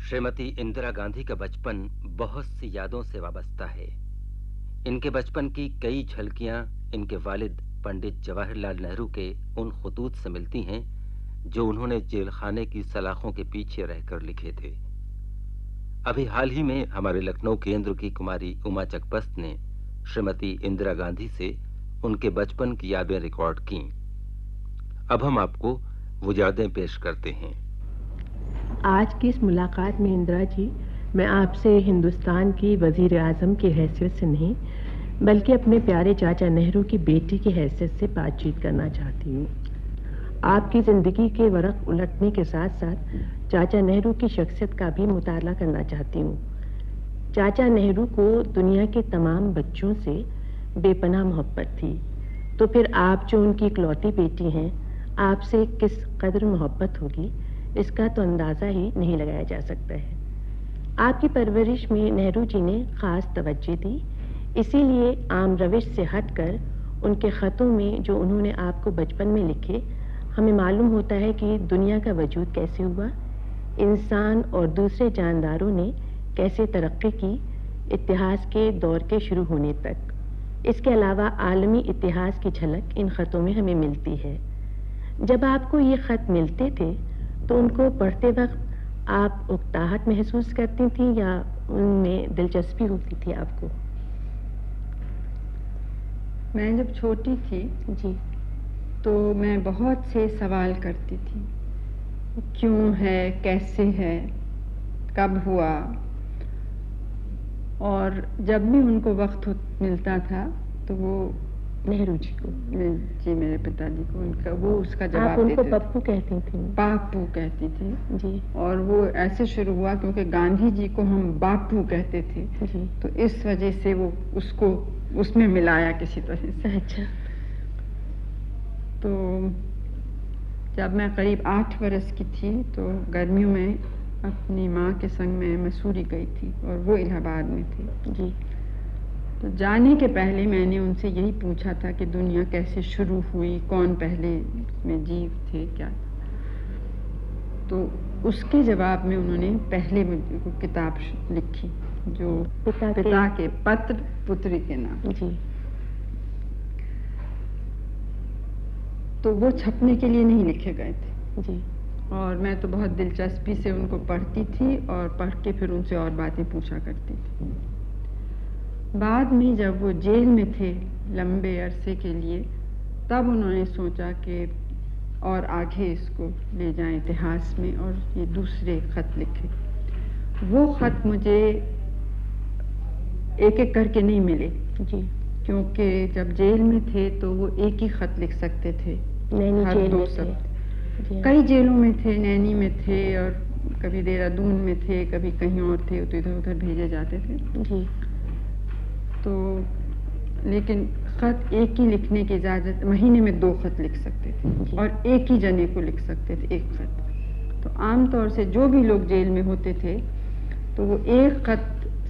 श्रीमती इंदिरा गांधी का बचपन बहुत सी यादों से वाबस्ता है। इनके बचपन की कई झलकियां इनके वालिद पंडित जवाहरलाल नेहरू के उन खुतूत से मिलती हैं जो उन्होंने जेलखाने की सलाखों के पीछे रहकर लिखे थे। अभी हाल ही में हमारे लखनऊ केंद्र की कुमारी उमा चकबस्त ने श्रीमती इंदिरा गांधी से उनके बचपन की यादें रिकॉर्ड की। अब हम आपको वो यादें पेश करते हैं। आज की इस मुलाकात में इंदिरा जी, मैं आपसे हिंदुस्तान की वज़ीर आज़म की हैसियत से नहीं, बल्कि अपने प्यारे चाचा नेहरू की बेटी की हैसियत से बातचीत करना चाहती हूँ। आपकी ज़िंदगी के वरक़ उलटने के साथ साथ चाचा नेहरू की शख्सियत का भी मुताला करना चाहती हूँ। चाचा नेहरू को दुनिया के तमाम बच्चों से बेपनाह मोहब्बत थी, तो फिर आप जो उनकी इकलौती बेटी हैं, आपसे किस कदर मोहब्बत होगी, इसका तो अंदाज़ा ही नहीं लगाया जा सकता है। आपकी परवरिश में नेहरू जी ने ख़ास तवज्जो दी, इसीलिए आम रविश से हटकर उनके ख़तों में जो उन्होंने आपको बचपन में लिखे, हमें मालूम होता है कि दुनिया का वजूद कैसे हुआ, इंसान और दूसरे जानदारों ने कैसे तरक्की की, इतिहास के दौर के शुरू होने तक। इसके अलावा आलमी इतिहास की झलक इन ख़तों में हमें मिलती है। जब आपको ये ख़त मिलते थे तो उनको पढ़ते वक्त आप उकताहट महसूस करती थी या उनमें दिलचस्पी होती थी आपको? मैं जब छोटी थी जी, तो मैं बहुत से सवाल करती थी, क्यों है, कैसे है, कब हुआ। और जब भी उनको वक्त मिलता था तो वो नेहरू जी को, जी मेरे पिताजी को, उनका वो उसका जवाब आप उनको देते थे। पप्पू कहती थी? बापू कहती थी जी। और वो ऐसे शुरू हुआ क्योंकि गांधी जी को हम बापू कहते थे जी। तो इस वजह से वो उसको उसमें मिलाया किसी तरह से। अच्छा। तो जब मैं करीब 8 बरस की थी तो गर्मियों में अपनी माँ के संग में मसूरी गई थी और वो इलाहाबाद में थी। जी। तो जाने के पहले मैंने उनसे यही पूछा था कि दुनिया कैसे शुरू हुई, कौन पहले में जीव थे, क्या। तो उसके जवाब में उन्होंने पहले मुझे को किताब लिखी जो पिता के पत्र पुत्री के नाम। जी। तो वो छपने के लिए नहीं लिखे गए थे। जी। और मैं तो बहुत दिलचस्पी से उनको पढ़ती थी और पढ़ के फिर उनसे और बातें पूछा करती थी। बाद में जब वो जेल में थे लंबे अरसे के लिए, तब उन्होंने सोचा कि और आगे इसको ले जाएं इतिहास में और ये दूसरे खत लिखे। वो खत मुझे एक एक करके नहीं मिले जी, क्योंकि जब जेल में थे तो वो एक ही खत लिख सकते थे, हर 2 शब्द। कई जेलों में थे, नैनी में थे और कभी देहरादून में थे, कभी कहीं और थे, तो इधर उधर भेजे जाते थे जी। तो लेकिन खत एक ही लिखने की इजाज़त, महीने में 2 खत लिख सकते थे और एक ही जने को लिख सकते थे, एक खत। तो आमतौर से जो भी लोग जेल में होते थे तो वो एक खत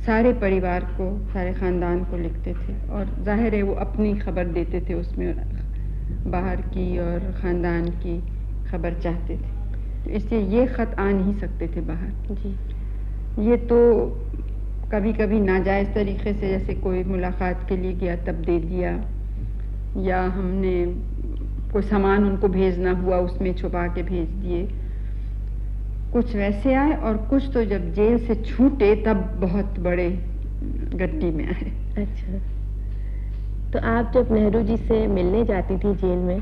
सारे परिवार को, सारे ख़ानदान को लिखते थे और जाहिर है वो अपनी खबर देते थे उसमें, बाहर की और ख़ानदान की खबर चाहते थे, तो इसलिए ये खत आ नहीं सकते थे बाहर जी। ये तो कभी कभी नाजायज़ तरीक़े से, जैसे कोई मुलाकात के लिए गया तब दे दिया, या हमने कोई सामान उनको भेजना हुआ उसमें छुपा के भेज दिए, कुछ वैसे आए और कुछ तो जब जेल से छूटे तब बहुत बड़े गट्टी में आए। अच्छा, तो आप जब नेहरू जी से मिलने जाती थी जेल में,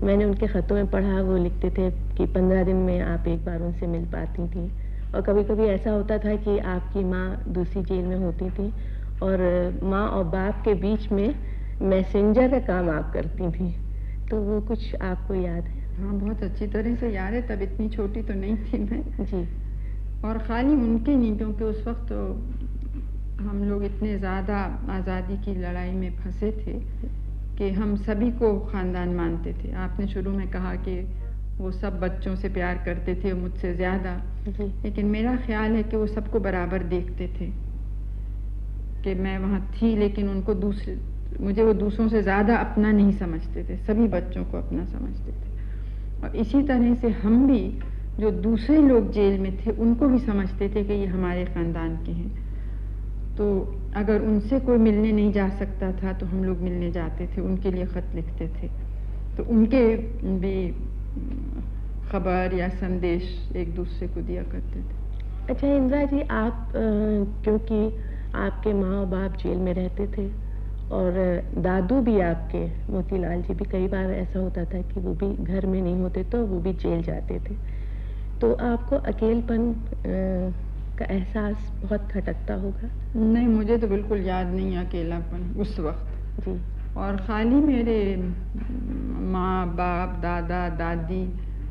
मैंने उनके ख़तों में पढ़ा, वो लिखते थे कि 15 दिन में आप एक बार उनसे मिल पाती थी, और कभी कभी ऐसा होता था कि आपकी माँ दूसरी जेल में होती थी और माँ और बाप के बीच में मैसेंजर का काम आप करती थी, तो वो कुछ आपको याद है? हाँ, बहुत अच्छी तरह से याद है। तब इतनी छोटी तो नहीं थी मैं जी। और खाली उनके नहीं, क्योंकि उस वक्त तो हम लोग इतने ज़्यादा आज़ादी की लड़ाई में फंसे थे कि हम सभी को ख़ानदान मानते थे। आपने शुरू में कहा कि वो सब बच्चों से प्यार करते थे, मुझसे ज़्यादा, लेकिन मेरा ख्याल है कि वो सबको बराबर देखते थे, कि मैं वहाँ थी लेकिन उनको मुझे वो दूसरों से ज़्यादा अपना नहीं समझते थे, सभी बच्चों को अपना समझते थे। और इसी तरह से हम भी जो दूसरे लोग जेल में थे उनको भी समझते थे कि ये हमारे ख़ानदान के हैं। तो अगर उनसे कोई मिलने नहीं जा सकता था तो हम लोग मिलने जाते थे, उनके लिए ख़त लिखते थे, तो उनके भी खबर या संदेश एक दूसरे को दिया करते थे। अच्छा इंदिरा जी, आप क्योंकि आपके माँ और बाप जेल में रहते थे और दादू भी आपके, मोतीलाल जी भी, कई बार ऐसा होता था कि वो भी घर में नहीं होते तो वो भी जेल जाते थे, तो आपको अकेलपन का एहसास बहुत खटकता होगा? नहीं, मुझे तो बिल्कुल याद नहीं अकेलापन उस वक्त जी। और ख़ाली मेरे माँ बाप दादा दादी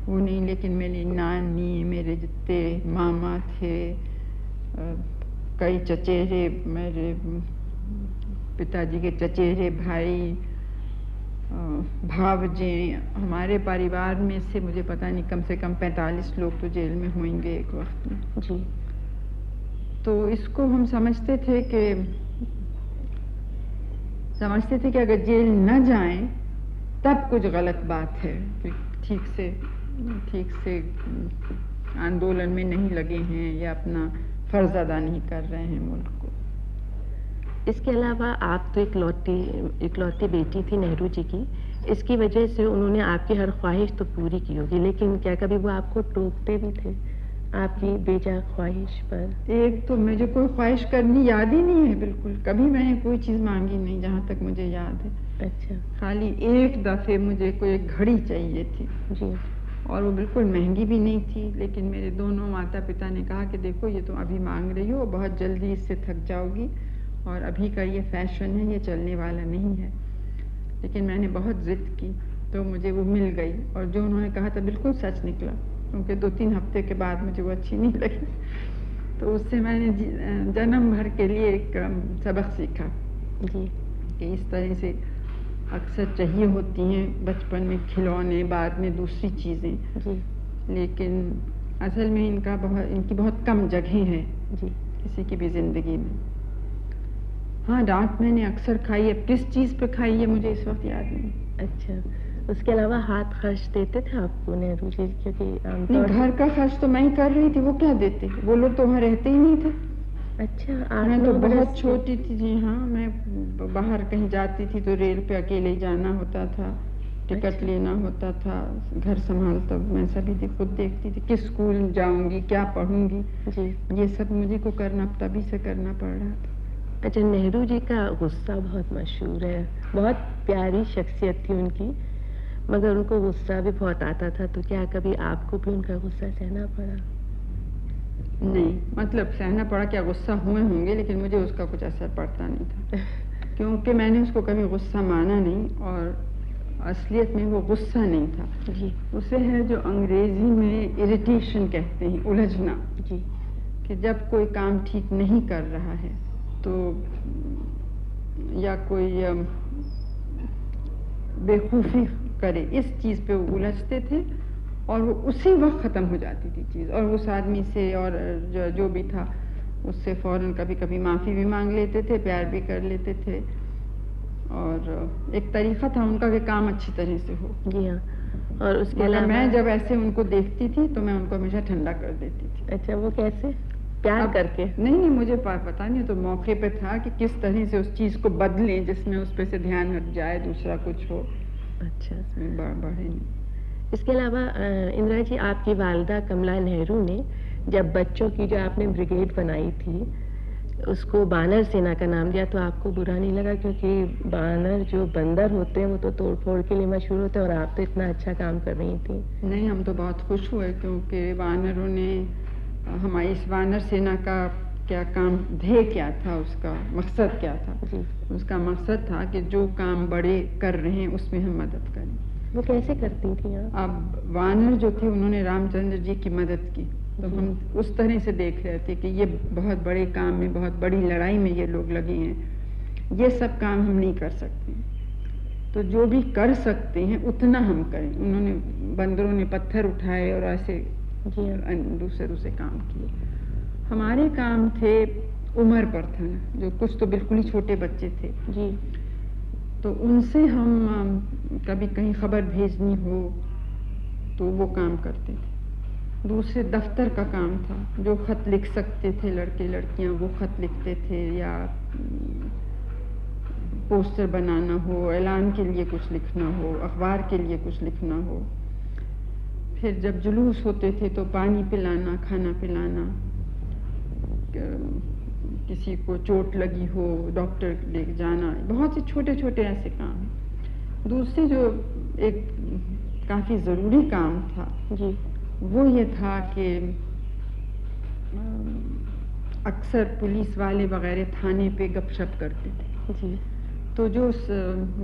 वो नहीं, लेकिन मेरी नानी, मेरे जितने मामा थे, कई चचेरे, मेरे पिताजी के चचेरे भाई, भावजे, हमारे परिवार में से मुझे पता नहीं कम से कम 45 लोग तो जेल में होंगे एक वक्त में। जी। तो इसको हम समझते थे कि अगर जेल न जाएं तब कुछ गलत बात है कि ठीक से आंदोलन में नहीं लगे हैं या अपना फर्ज अदा नहीं कर रहे हैं मुल्क को। इसके अलावा आप तो इकलौती बेटी थी नेहरू जी की, इसकी वजह से उन्होंने आपकी हर ख्वाहिश तो पूरी की होगी, लेकिन क्या कभी वो आपको टोकते भी थे आपकी बेजा ख्वाहिश पर? एक तो मुझे कोई ख्वाहिश करनी याद ही नहीं है बिल्कुल, कभी मैंने कोई चीज़ मांगी नहीं जहाँ तक मुझे याद है। अच्छा। खाली एक दफ़े मुझे कोई एक घड़ी चाहिए थी जी, और वो बिल्कुल महंगी भी नहीं थी, लेकिन मेरे दोनों माता पिता ने कहा कि देखो ये तुम अभी मांग रही हो, बहुत जल्दी इससे थक जाओगी और अभी का ये फैशन है, ये चलने वाला नहीं है। लेकिन मैंने बहुत ज़िद की तो मुझे वो मिल गई और जो उन्होंने कहा था बिल्कुल सच निकला, क्योंकि 2-3 हफ्ते के बाद मुझे वो अच्छी नहीं लगी। तो उससे मैंने जन्म भर के लिए एक सबक सीखा जी कि इस तरह से अक्सर चाहिए होती हैं बचपन में खिलौने, बाद में दूसरी चीज़ें जी, लेकिन असल में इनकी बहुत कम जगह है जी किसी की भी ज़िंदगी में। हाँ, डांट मैंने अक्सर खाई है, किस चीज़ पे खाई है मुझे इस वक्त याद नहीं। अच्छा, उसके अलावा हाथ खर्च देते थे आपको नेहरू जी? क्योंकि नहीं, घर का खर्च तो मैं ही कर रही थी, वो क्या देते, वो लोग तो वहाँ रहते ही नहीं थे। अच्छा, मैं तो बहुत छोटी थी जी। हाँ, मैं बाहर कहीं जाती थी तो रेल पे अकेले ही जाना होता था, टिकट लेना होता था, घर संभाल तब मैं सभी खुद देखती थी, किस स्कूल जाऊंगी, क्या पढ़ूंगी जी, ये सब मुझे को करना तभी से करना पड़ रहा था। अच्छा, नेहरू जी का गुस्सा बहुत मशहूर है, बहुत प्यारी शख्सियत थी उनकी, मगर उनको गुस्सा भी बहुत आता था, तो क्या कभी आपको भी उनका गुस्सा सहना पड़ा? नहीं, मतलब सहना पड़ा क्या, गुस्सा हुए होंगे, लेकिन मुझे उसका कुछ असर पड़ता नहीं था क्योंकि मैंने उसको कभी गुस्सा माना नहीं और असलियत में वो गुस्सा नहीं था जी, उसे है जो अंग्रेजी में इरिटेशन कहते हैं, उलझना जी, कि जब कोई काम ठीक नहीं कर रहा है तो या कोई बेवकूफ़ी करे, इस चीज़ पे वो उलझते थे और वो उसी वक्त ख़त्म हो जाती थी चीज़, और उस आदमी से और जो भी था उससे फ़ौरन कभी कभी माफ़ी भी मांग लेते थे, प्यार भी कर लेते थे, और एक तरीक़ा था उनका कि काम अच्छी तरह से हो। जी हाँ, और उसके अलावा मैं जब ऐसे उनको देखती थी तो मैं उनको हमेशा ठंडा कर देती थी। अच्छा, वो कैसे? प्यार करके? नहीं, मुझे पता नहीं, तो मौके पे था कि किस तरह से उस चीज़ को बदलें जिसमें उस पे से ध्यान हट जाए, दूसरा कुछ हो। अच्छा, बढ़े नहीं। इसके अलावा इंदिरा जी, आपकी वालिदा कमला नेहरू ने जब बच्चों की जो आपने ब्रिगेड बनाई थी उसको बानर सेना का नाम दिया, तो आपको बुरा नहीं लगा? क्योंकि बानर जो बंदर होते हैं वो तो तोड़ फोड़ के लिए मशहूर होते हैं और आप तो इतना अच्छा काम कर रही थी। नहीं, हम तो बहुत खुश हुए क्योंकि वानरों ने हमारी इस वानर सेना का क्या काम, ध्येय क्या था, उसका मकसद क्या था जी? उसका मकसद था कि जो काम बड़े कर रहे हैं उसमें हम मदद करें। वो कैसे करती थी आप? अब वानर जो थे उन्होंने रामचंद्र जी की मदद की, तो हम उस तरह से देख रहे थे कि ये बहुत बड़े काम में, बहुत बड़ी लड़ाई में ये लोग लगे हैं, ये सब काम हम नहीं कर सकते, तो जो भी कर सकते हैं उतना हम करें। उन्होंने, बंदरों ने पत्थर उठाए और ऐसे दूसरे काम किए। हमारे काम थे उम्र पर था, जो कुछ तो बिल्कुल ही छोटे बच्चे थे जी, तो उनसे हम कभी कहीं खबर भेजनी हो तो वो काम करते थे। दूसरे दफ्तर का काम था, जो खत लिख सकते थे लड़के लड़कियां वो खत लिखते थे, या पोस्टर बनाना हो, ऐलान के लिए कुछ लिखना हो, अखबार के लिए कुछ लिखना हो। फिर जब जुलूस होते थे तो पानी पिलाना, खाना पिलाना, किसी को चोट लगी हो डॉक्टर ले जाना, बहुत से छोटे छोटे ऐसे काम हैं। दूसरे जो एक काफ़ी ज़रूरी काम था जी, वो ये था कि अक्सर पुलिस वाले वगैरह थाने पे गपशप करते थे जी। तो जो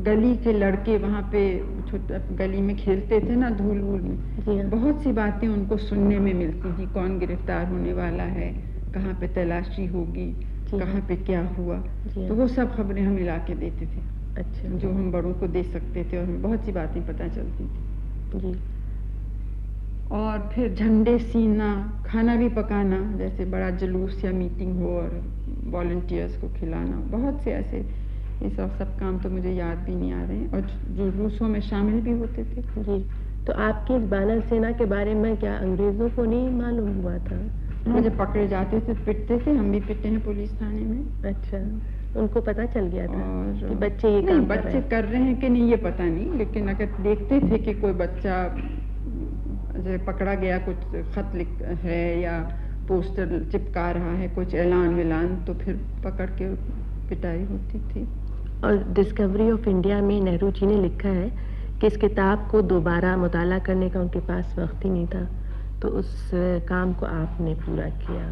गली के लड़के वहाँ पे छोटे गली में खेलते थे ना, धूल वूल में जी, बहुत सी बातें उनको सुनने में मिलती थी। कौन गिरफ्तार होने वाला है, कहाँ पे तलाशी होगी, कहाँ पे क्या हुआ, तो वो सब खबरें हम मिला के देते थे। अच्छा। जो हम बड़ों को दे सकते थे और हमें बहुत सी बातें पता चलती थी जी। और फिर झंडे सीना, खाना भी पकाना, जैसे बड़ा जुलूस या मीटिंग हो और वॉलंटियर्स को खिलाना, बहुत से ऐसे, ये सब काम तो मुझे याद भी नहीं आ रहे हैं, और जुलूसों में शामिल भी होते थे जी। तो आपकी इस बानर सेना के बारे में क्या अंग्रेजों को नहीं मालूम हुआ था? मुझे पकड़े जाते थे, पिटते थे, हम भी पिटे हैं पुलिस थाने में। अच्छा, उनको पता चल गया था और कि बच्चे ये काम बच्चे कर रहे हैं कि नहीं ये पता नहीं, लेकिन अगर देखते थे कि कोई बच्चा जैसे पकड़ा गया, कुछ खत लिख है या पोस्टर चिपका रहा है, कुछ ऐलान विलान, तो फिर पकड़ के पिटाई होती थी। और डिस्कवरी ऑफ इंडिया में नेहरू जी ने लिखा है कि इस किताब को दोबारा मुताला करने का उनके पास वक्त ही नहीं था, तो उस काम को आपने पूरा किया।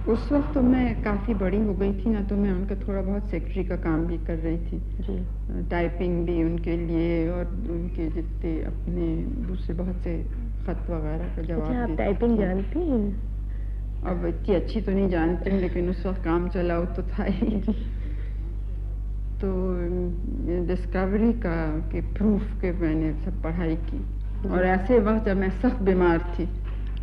उस वक्त तो मैं काफ़ी बड़ी हो गई थी ना, तो मैं उनका थोड़ा बहुत सेक्रेटरी का काम भी कर रही थी जी। टाइपिंग भी उनके लिए, और उनके जितने अपने दूसरे बहुत से खत वगैरह का जवाब आप टाइपिंग जानती हैं? अब इतनी अच्छी तो नहीं जानती हूँ, लेकिन उस वक्त काम चलाओ तो था ही। तो डिस्कवरी का के प्रूफ के मैंने सब पढ़ाई की, और ऐसे वक्त जब मैं सख्त बीमार थी,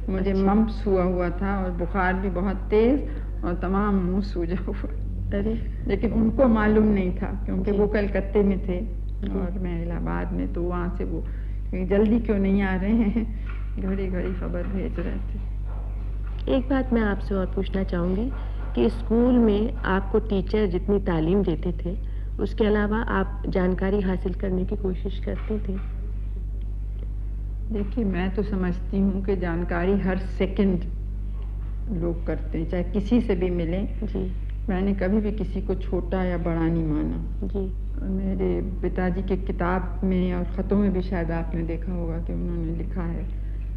मुझे मम्प्स हुआ था और बुखार भी बहुत तेज और तमाम मुंह सूजा हुआ। अरे, लेकिन उनको मालूम नहीं था, क्योंकि वो कलकत्ते में थे और मैं इलाहाबाद में, तो वहाँ से वो जल्दी क्यों नहीं आ रहे हैं, घड़ी घड़ी खबर भेज रहे थे। एक बात मैं आपसे और पूछना चाहूँगी कि स्कूल में आपको टीचर जितनी तालीम देते थे, उसके अलावा आप जानकारी हासिल करने की कोशिश करती थी? देखिए, मैं तो समझती हूँ कि जानकारी हर सेकंड लोग करते हैं, चाहे किसी से भी मिलें जी। मैंने कभी भी किसी को छोटा या बड़ा नहीं माना जी। मेरे पिताजी के किताब में और ख़तों में भी शायद आपने देखा होगा कि उन्होंने लिखा है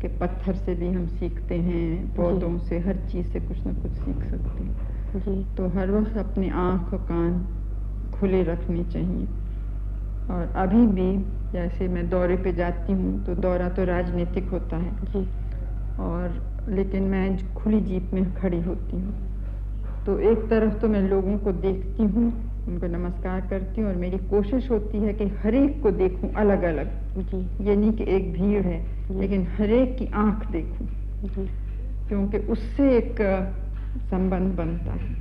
कि पत्थर से भी हम सीखते हैं, पौधों से, हर चीज़ से कुछ न कुछ सीख सकते हैं जी। तो हर वक्त अपनी आँख और कान खुले रखने चाहिए। और अभी भी जैसे मैं दौरे पे जाती हूँ, तो दौरा तो राजनीतिक होता है जी। और लेकिन मैं खुली जीप में खड़ी होती हूँ, तो एक तरफ तो मैं लोगों को देखती हूँ, उनको नमस्कार करती हूँ, और मेरी कोशिश होती है कि हर एक को देखूँ अलग अलग जी। ये नहीं कि एक भीड़ है, लेकिन हर एक की आँख देखूँ जी। क्योंकि उससे एक संबंध बनता है।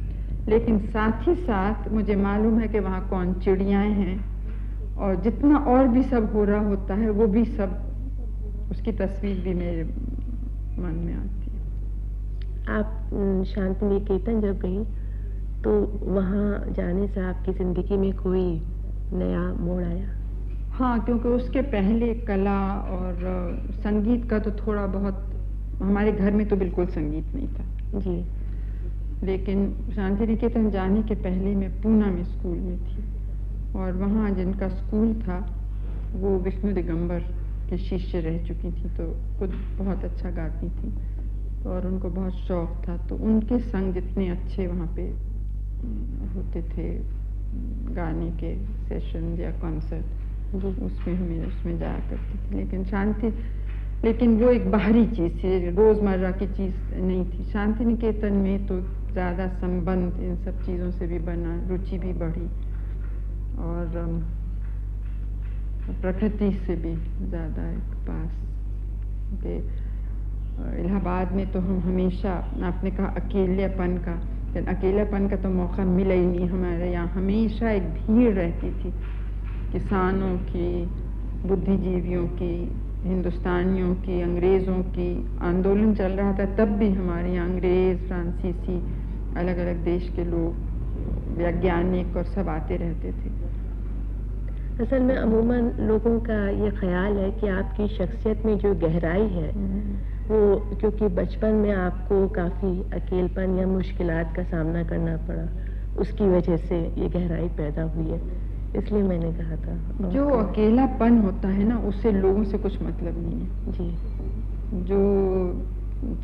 लेकिन साथ ही साथ मुझे मालूम है कि वहाँ कौन चिड़ियाएँ हैं, और जितना और भी सब हो रहा होता है, वो भी सब, उसकी तस्वीर भी मेरे मन में आती है। आप शांति निकेतन जब गई, तो वहाँ जाने से आपकी ज़िंदगी में कोई नया मोड़ आया? हाँ, क्योंकि उसके पहले कला और संगीत का तो थोड़ा बहुत, हमारे घर में तो बिल्कुल संगीत नहीं था जी। लेकिन शांति निकेतन जाने के पहले मैं पूना में स्कूल में थी, और वहाँ जिनका स्कूल था वो विष्णु दिगंबर के शिष्य रह चुकी थी, तो खुद बहुत अच्छा गाती थी और उनको बहुत शौक था। तो उनके संग जितने अच्छे वहाँ पे होते थे गाने के सेशन या कॉन्सर्ट, उसमें जाया करती थी। लेकिन वो एक बाहरी चीज़ थी, रोज़मर्रा की चीज़ नहीं थी। शांति निकेतन में तो ज़्यादा संबंध इन सब चीज़ों से भी बना, रुचि भी बढ़ी, और प्रकृति से भी ज़्यादा एक पास के। इलाहाबाद में तो हम हमेशा, आपने कहा अकेलेपन का, लेकिन अकेलेपन का तो मौका मिला ही नहीं। हमारे यहाँ हमेशा एक भीड़ रहती थी, किसानों की, बुद्धिजीवियों की, हिंदुस्तानियों की, अंग्रेज़ों की आंदोलन चल रहा था, तब भी हमारे यहाँ अंग्रेज़, फ्रांसीसी, अलग अलग देश के लोग, वैज्ञानिक और सब आते रहते थे। असल में अमूमन लोगों का ये ख्याल है कि आपकी शख्सियत में जो गहराई है वो, क्योंकि बचपन में आपको काफ़ी अकेलपन या मुश्किलात का सामना करना पड़ा, उसकी वजह से ये गहराई पैदा हुई है, इसलिए मैंने कहा था। जो अकेलापन होता है ना, उससे लोगों से कुछ मतलब नहीं है जी। जो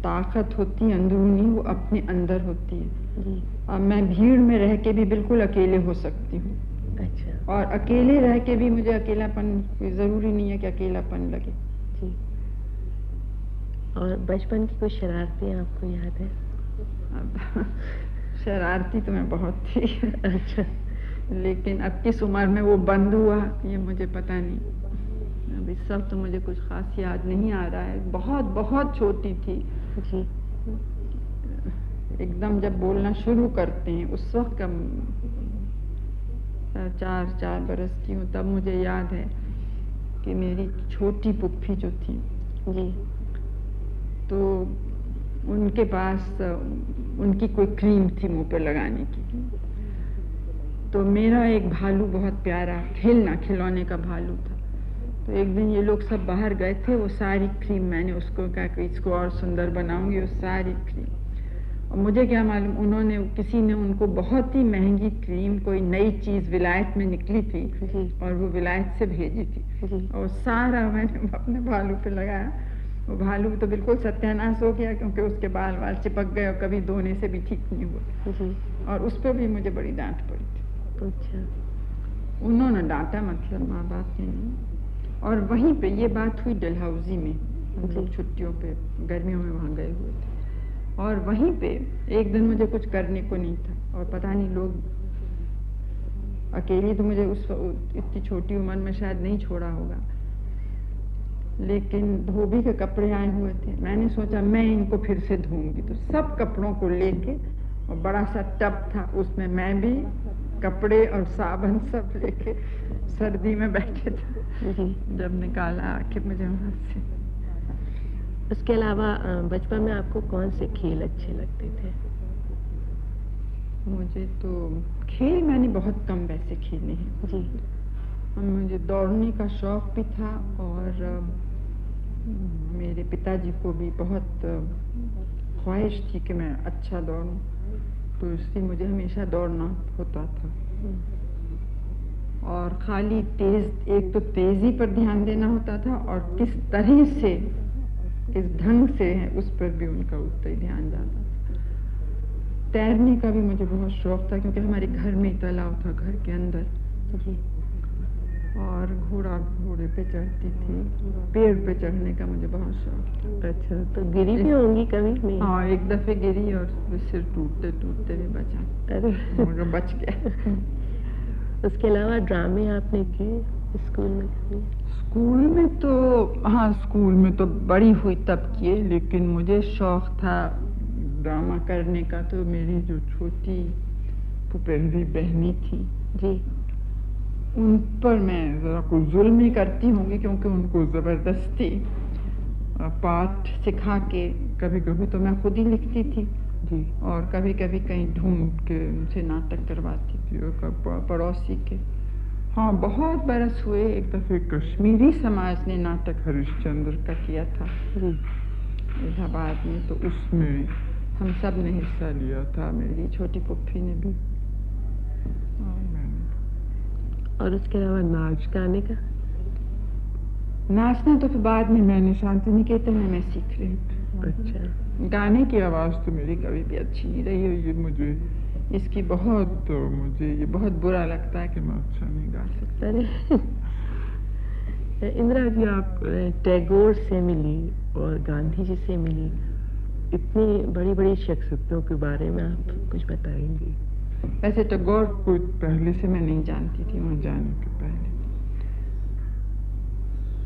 ताकत होती है अंदरूनी, वो अपने अंदर होती है जी। अब मैं भीड़ में रह के भी बिल्कुल अकेले हो सकती हूँ। अच्छा। और अकेले रह के भी मुझे अकेलापन, कोई ज़रूरी नहीं है कि अकेलापन लगे। जी। और बचपन की कुछ शरारतें आपको याद है? अब शरारती तो मैं बहुत थी। अच्छा। लेकिन अब किस उम्र में वो बंद हुआ ये मुझे पता नहीं। अब इस सब तो मुझे कुछ खास याद नहीं आ रहा है। बहुत बहुत छोटी थी जी। एकदम जब बोलना शुरू करते हैं उस वक्त कम 4 बरस की हूँ, तब मुझे याद है कि मेरी छोटी पुप्पी जो थी जी, तो उनके पास उनकी कोई क्रीम थी मुंह पर लगाने की। तो मेरा एक भालू बहुत प्यारा खिलौने का भालू था। तो एक दिन ये लोग सब बाहर गए थे, वो सारी क्रीम मैंने उसको कहा कि इसको और सुंदर बनाऊंगी, वो सारी क्रीम। और मुझे क्या मालूम, उन्होंने किसी ने उनको बहुत ही महंगी क्रीम, कोई नई चीज़ विलायत में निकली थी और वो विलायत से भेजी थी, और सारा मैंने अपने भालू पे लगाया। वो भालू तो बिल्कुल सत्यानाश हो गया क्योंकि उसके बाल चिपक गए और कभी धोने से भी ठीक नहीं हुआ, और उस पर भी मुझे बड़ी डांट पड़ी थी। अच्छा। उन्होंने डांटा, मतलब माँ बाप ने नहीं। और वहीं पे ये बात हुई डलहौजी में, हम लोग छुट्टियों पे गर्मियों में वहाँ गए हुए थे, और वहीं पे एक दिन मुझे कुछ करने को नहीं था, और पता नहीं लोग अकेली तो मुझे उस इतनी छोटी उम्र में शायद नहीं छोड़ा होगा, लेकिन धोबी के कपड़े आए हुए थे। मैंने सोचा मैं इनको फिर से धोऊंगी, तो सब कपड़ों को लेके, और बड़ा सा टब था उसमें मैं भी, कपड़े और साबुन सब लेके सर्दी में बैठे थे। जब निकाला आके मुझे वहाँ से। उसके अलावा बचपन में आपको कौन से खेल अच्छे लगते थे? मुझे तो खेल मैंने बहुत कम वैसे खेले हैं जी। मुझे दौड़ने का शौक भी था, और मेरे पिताजी को भी बहुत ख्वाहिश थी कि मैं अच्छा दौड़ूं, तो इसलिए मुझे हमेशा दौड़ना होता था। और खाली एक तो तेजी पर ध्यान देना होता था, और किस तरह से, किस ढंग से है उस पर भी उनका उतना ही ध्यान जाता था। तैरने का भी मुझे बहुत शौक था क्योंकि हमारे घर में तालाब था, घर के अंदर। जी। और घोड़े पे चढ़ती थी, पेड़ पे चढ़ने का मुझे बहुत शौक था। अच्छा, तो गिरी भी होंगी कभी? नहीं। हाँ, एक दफे गिरी और सिर टूटते टूटते भी बचा। अरे मगर बच गया। उसके अलावा ड्रामे आपने किए स्कूल में कभी? स्कूल में तो हाँ, स्कूल में तो बड़ी हुई तब किए, लेकिन मुझे शौक था ड्रामा करने का। तो मेरी जो छोटी पुपेरी बहनी थी जी, उन पर मैं ज़रा कुछ जुल्म ही करती होंगी, क्योंकि उनको ज़बरदस्ती पाठ सिखा के, कभी कभी तो मैं खुद ही लिखती थी जी, और कभी कभी कहीं ढूंढ के उनसे नाटक करवाती थी, और पड़ोसी के। हाँ, बहुत बरस हुए। एक दफ़े कश्मीरी समाज ने नाटक हरिश्चंद्र का किया था इलाहाबाद में, तो उसमें हम सब ने हिस्सा लिया था, मेरी छोटी पुप्पी ने भी। और उसके अलावा नाच गाने का? नाचना तो फिर बाद में मैंने शांति निकेतन में मैं सीख रही थी। अच्छा। गाने की आवाज़ तो मेरी कभी भी अच्छी नहीं रही है। ये मुझे इसकी मुझे ये बहुत बुरा लगता है कि मैं अच्छा नहीं गा सकती। अरे इंदिरा जी, आप टैगोर से मिली और गांधी जी से मिली, इतनी बड़ी बड़ी शख्सियतों के बारे में आप कुछ बताएंगी? वैसे टैगोर को पहले से मैं नहीं जानती थी, वहाँ जाने के पहले।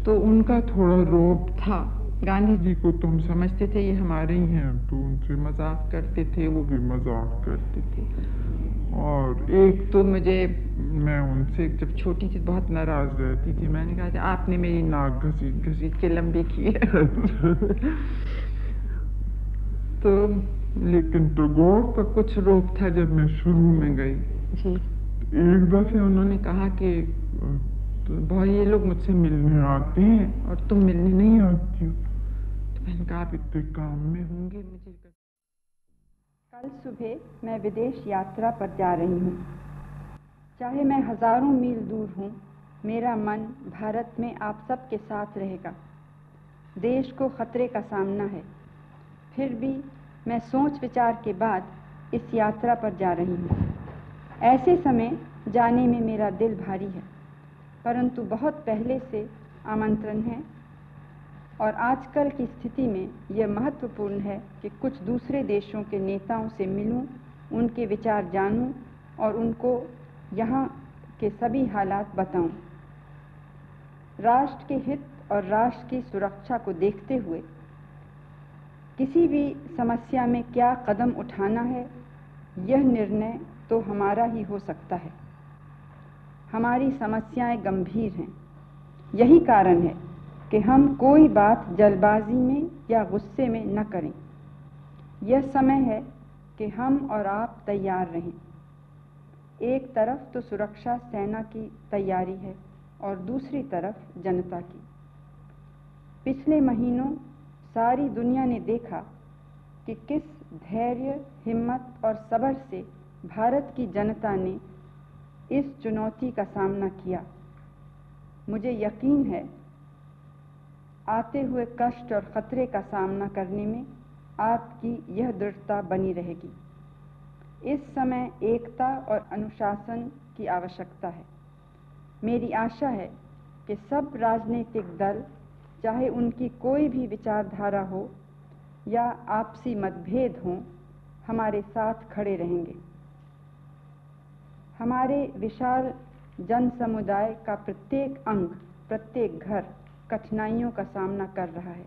तो उनका थोड़ा रौब था। गांधी जी को तो हम समझते थे ये हमारे ही हैं, तो उनसे मजाक करते थे, वो भी मजाक करते थे। और एक तो मैं उनसे जब छोटी थी बहुत नाराज रहती थी। मैंने कहा था आपने मेरी नाक घसीट के लंबी की है। तो लेकिन टैगोर पर कुछ रोक था जब मैं शुरू में गई। एक दफे उन्होंने कहा कि तो भाई ये लोग मुझसे मिलने आते हैं और तुम मिलने नहीं आती हो। तो मैंने कहा आप इतने काम में होंगे मुझे। कल सुबह मैं विदेश यात्रा पर जा रही हूँ। चाहे मैं हजारों मील दूर हूँ, मेरा मन भारत में आप सबके साथ रहेगा। देश को खतरे का सामना है, फिर भी मैं सोच विचार के बाद इस यात्रा पर जा रही हूँ। ऐसे समय जाने में मेरा दिल भारी है, परंतु बहुत पहले से आमंत्रण है और आजकल की स्थिति में यह महत्वपूर्ण है कि कुछ दूसरे देशों के नेताओं से मिलूं, उनके विचार जानूं और उनको यहाँ के सभी हालात बताऊं। राष्ट्र के हित और राष्ट्र की सुरक्षा को देखते हुए किसी भी समस्या में क्या कदम उठाना है, यह निर्णय तो हमारा ही हो सकता है। हमारी समस्याएं गंभीर हैं। यही कारण है कि हम कोई बात जल्दबाजी में या गुस्से में न करें। यह समय है कि हम और आप तैयार रहें। एक तरफ तो सुरक्षा सेना की तैयारी है और दूसरी तरफ जनता की। पिछले महीनों सारी दुनिया ने देखा कि किस धैर्य, हिम्मत और सब्र से भारत की जनता ने इस चुनौती का सामना किया। मुझे यकीन है आते हुए कष्ट और खतरे का सामना करने में आपकी यह दृढ़ता बनी रहेगी। इस समय एकता और अनुशासन की आवश्यकता है। मेरी आशा है कि सब राजनीतिक दल, चाहे उनकी कोई भी विचारधारा हो या आपसी मतभेद हों, हमारे साथ खड़े रहेंगे। हमारे विशाल जन समुदाय का प्रत्येक अंग, प्रत्येक घर कठिनाइयों का सामना कर रहा है।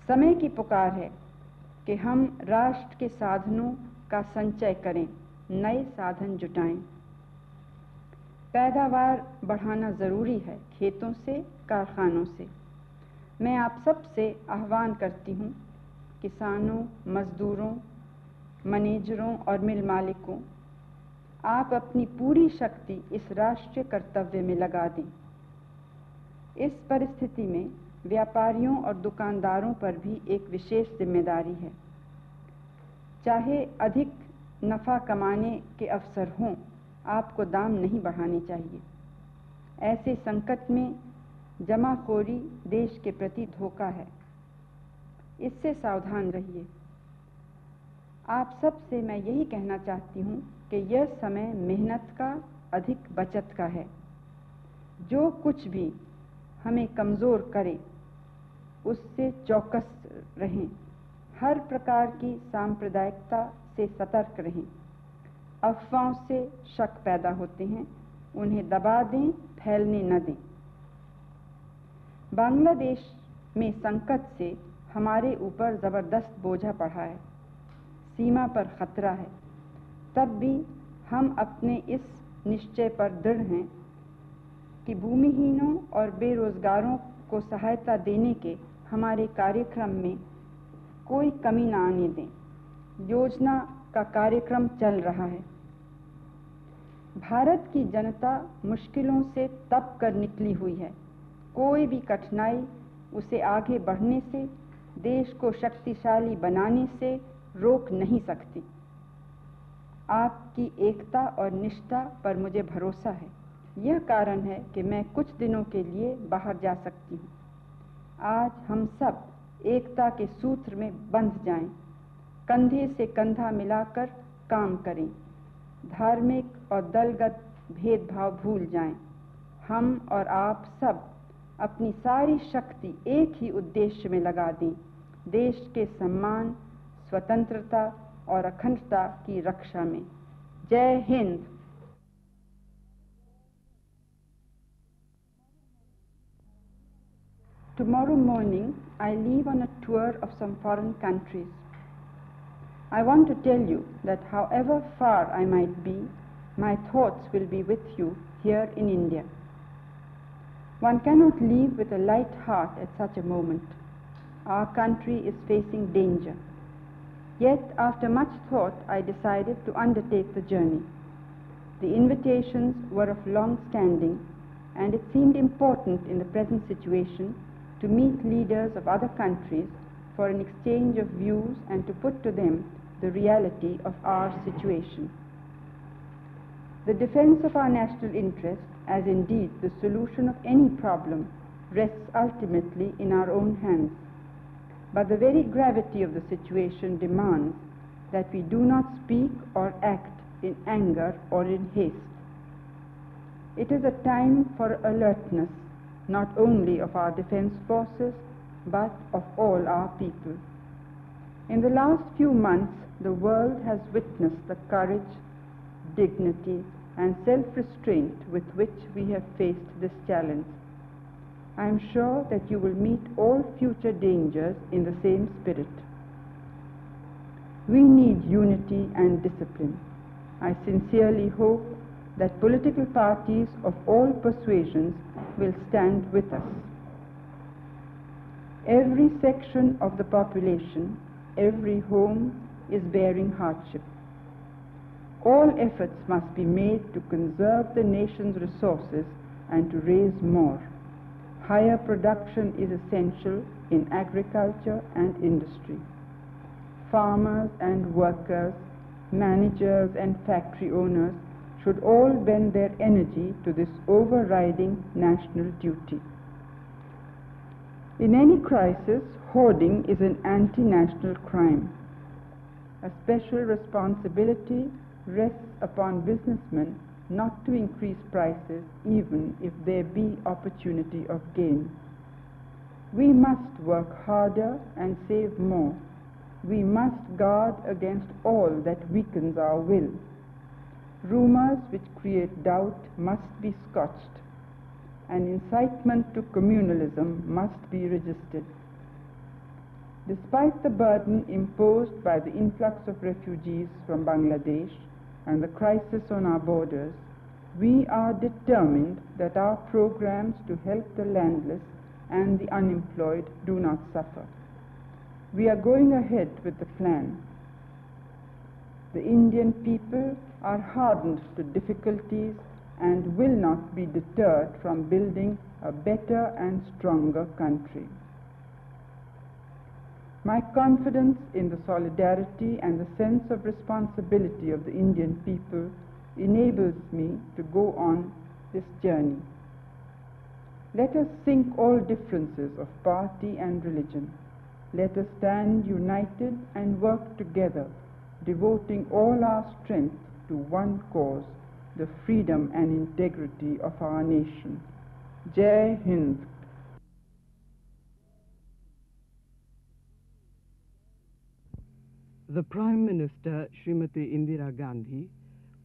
समय की पुकार है कि हम राष्ट्र के साधनों का संचय करें, नए साधन जुटाएं। पैदावार बढ़ाना जरूरी है, खेतों से, कारखानों से। मैं आप सब से आह्वान करती हूँ, किसानों, मजदूरों, मैनेजरों और मिल मालिकों, आप अपनी पूरी शक्ति इस राष्ट्रीय कर्तव्य में लगा दें। इस परिस्थिति में व्यापारियों और दुकानदारों पर भी एक विशेष जिम्मेदारी है। चाहे अधिक नफा कमाने के अवसर हों, आपको दाम नहीं बढ़ाने चाहिए। ऐसे संकट में जमाखोरी देश के प्रति धोखा है, इससे सावधान रहिए। आप सब से मैं यही कहना चाहती हूँ कि यह समय मेहनत का, अधिक बचत का है। जो कुछ भी हमें कमज़ोर करे, उससे चौकस रहें। हर प्रकार की सांप्रदायिकता से सतर्क रहें। अफवाहों से शक पैदा होते हैं, उन्हें दबा दें, फैलने न दें। बांग्लादेश में संकट से हमारे ऊपर ज़बरदस्त बोझा पड़ा है, सीमा पर खतरा है। तब भी हम अपने इस निश्चय पर दृढ़ हैं कि भूमिहीनों और बेरोजगारों को सहायता देने के हमारे कार्यक्रम में कोई कमी न आने दें। योजना का कार्यक्रम चल रहा है। भारत की जनता मुश्किलों से तप कर निकली हुई है। कोई भी कठिनाई उसे आगे बढ़ने से, देश को शक्तिशाली बनाने से रोक नहीं सकती। आपकी एकता और निष्ठा पर मुझे भरोसा है। यह कारण है कि मैं कुछ दिनों के लिए बाहर जा सकती हूँ। आज हम सब एकता के सूत्र में बंध जाएं, कंधे से कंधा मिलाकर काम करें, धार्मिक और दलगत भेदभाव भूल जाएं। हम और आप सब अपनी सारी शक्ति एक ही उद्देश्य में लगा दें, देश के सम्मान, स्वतंत्रता और अखंडता की रक्षा में। जय Hind. Tomorrow morning, I leave on a tour of some foreign countries. I want to tell you that however far I might be, my thoughts will be with you here in India. One cannot leave with a light heart at such a moment. Our country is facing danger. Yet, after much thought, I decided to undertake the journey. The invitations were of long standing, and it seemed important in the present situation to meet leaders of other countries for an exchange of views and to put to them the reality of our situation. The defense of our national interest, as indeed the solution of any problem, rests ultimately in our own hands. But the very gravity of the situation demands that we do not speak or act in anger or in haste. It is a time for alertness, not only of our defense forces, but of all our people. In the last few months, the world has witnessed the courage, dignity, and self-restraint with which we have faced this challenge. I am sure that you will meet all future dangers in the same spirit. We need unity and discipline. I sincerely hope that political parties of all persuasions will stand with us. Every section of the population, every home is bearing hardship. All efforts must be made to conserve the nation's resources and to raise more. Higher production is essential in agriculture and industry. Farmers and workers, managers and factory owners should all bend their energy to this overriding national duty. In any crisis, hoarding is an anti-national crime. A special responsibility rests upon businessmen not to increase prices even if there be opportunity of gain. We must work harder and save more. We must guard against all that weakens our will. Rumors which create doubt must be scotched, and incitement to communalism must be resisted. Despite the burden imposed by the influx of refugees from Bangladesh and the crisis on our borders, we are determined that our programs to help the landless and the unemployed do not suffer. We are going ahead with the plan. The Indian people are hardened to difficulties and will not be deterred from building a better and stronger country. My confidence in the solidarity and the sense of responsibility of the Indian people enables me to go on this journey. Let us sink all differences of party and religion. Let us stand united and work together, devoting all our strength to one cause, the freedom and integrity of our nation. Jai Hind. The Prime Minister, Srimati Indira Gandhi,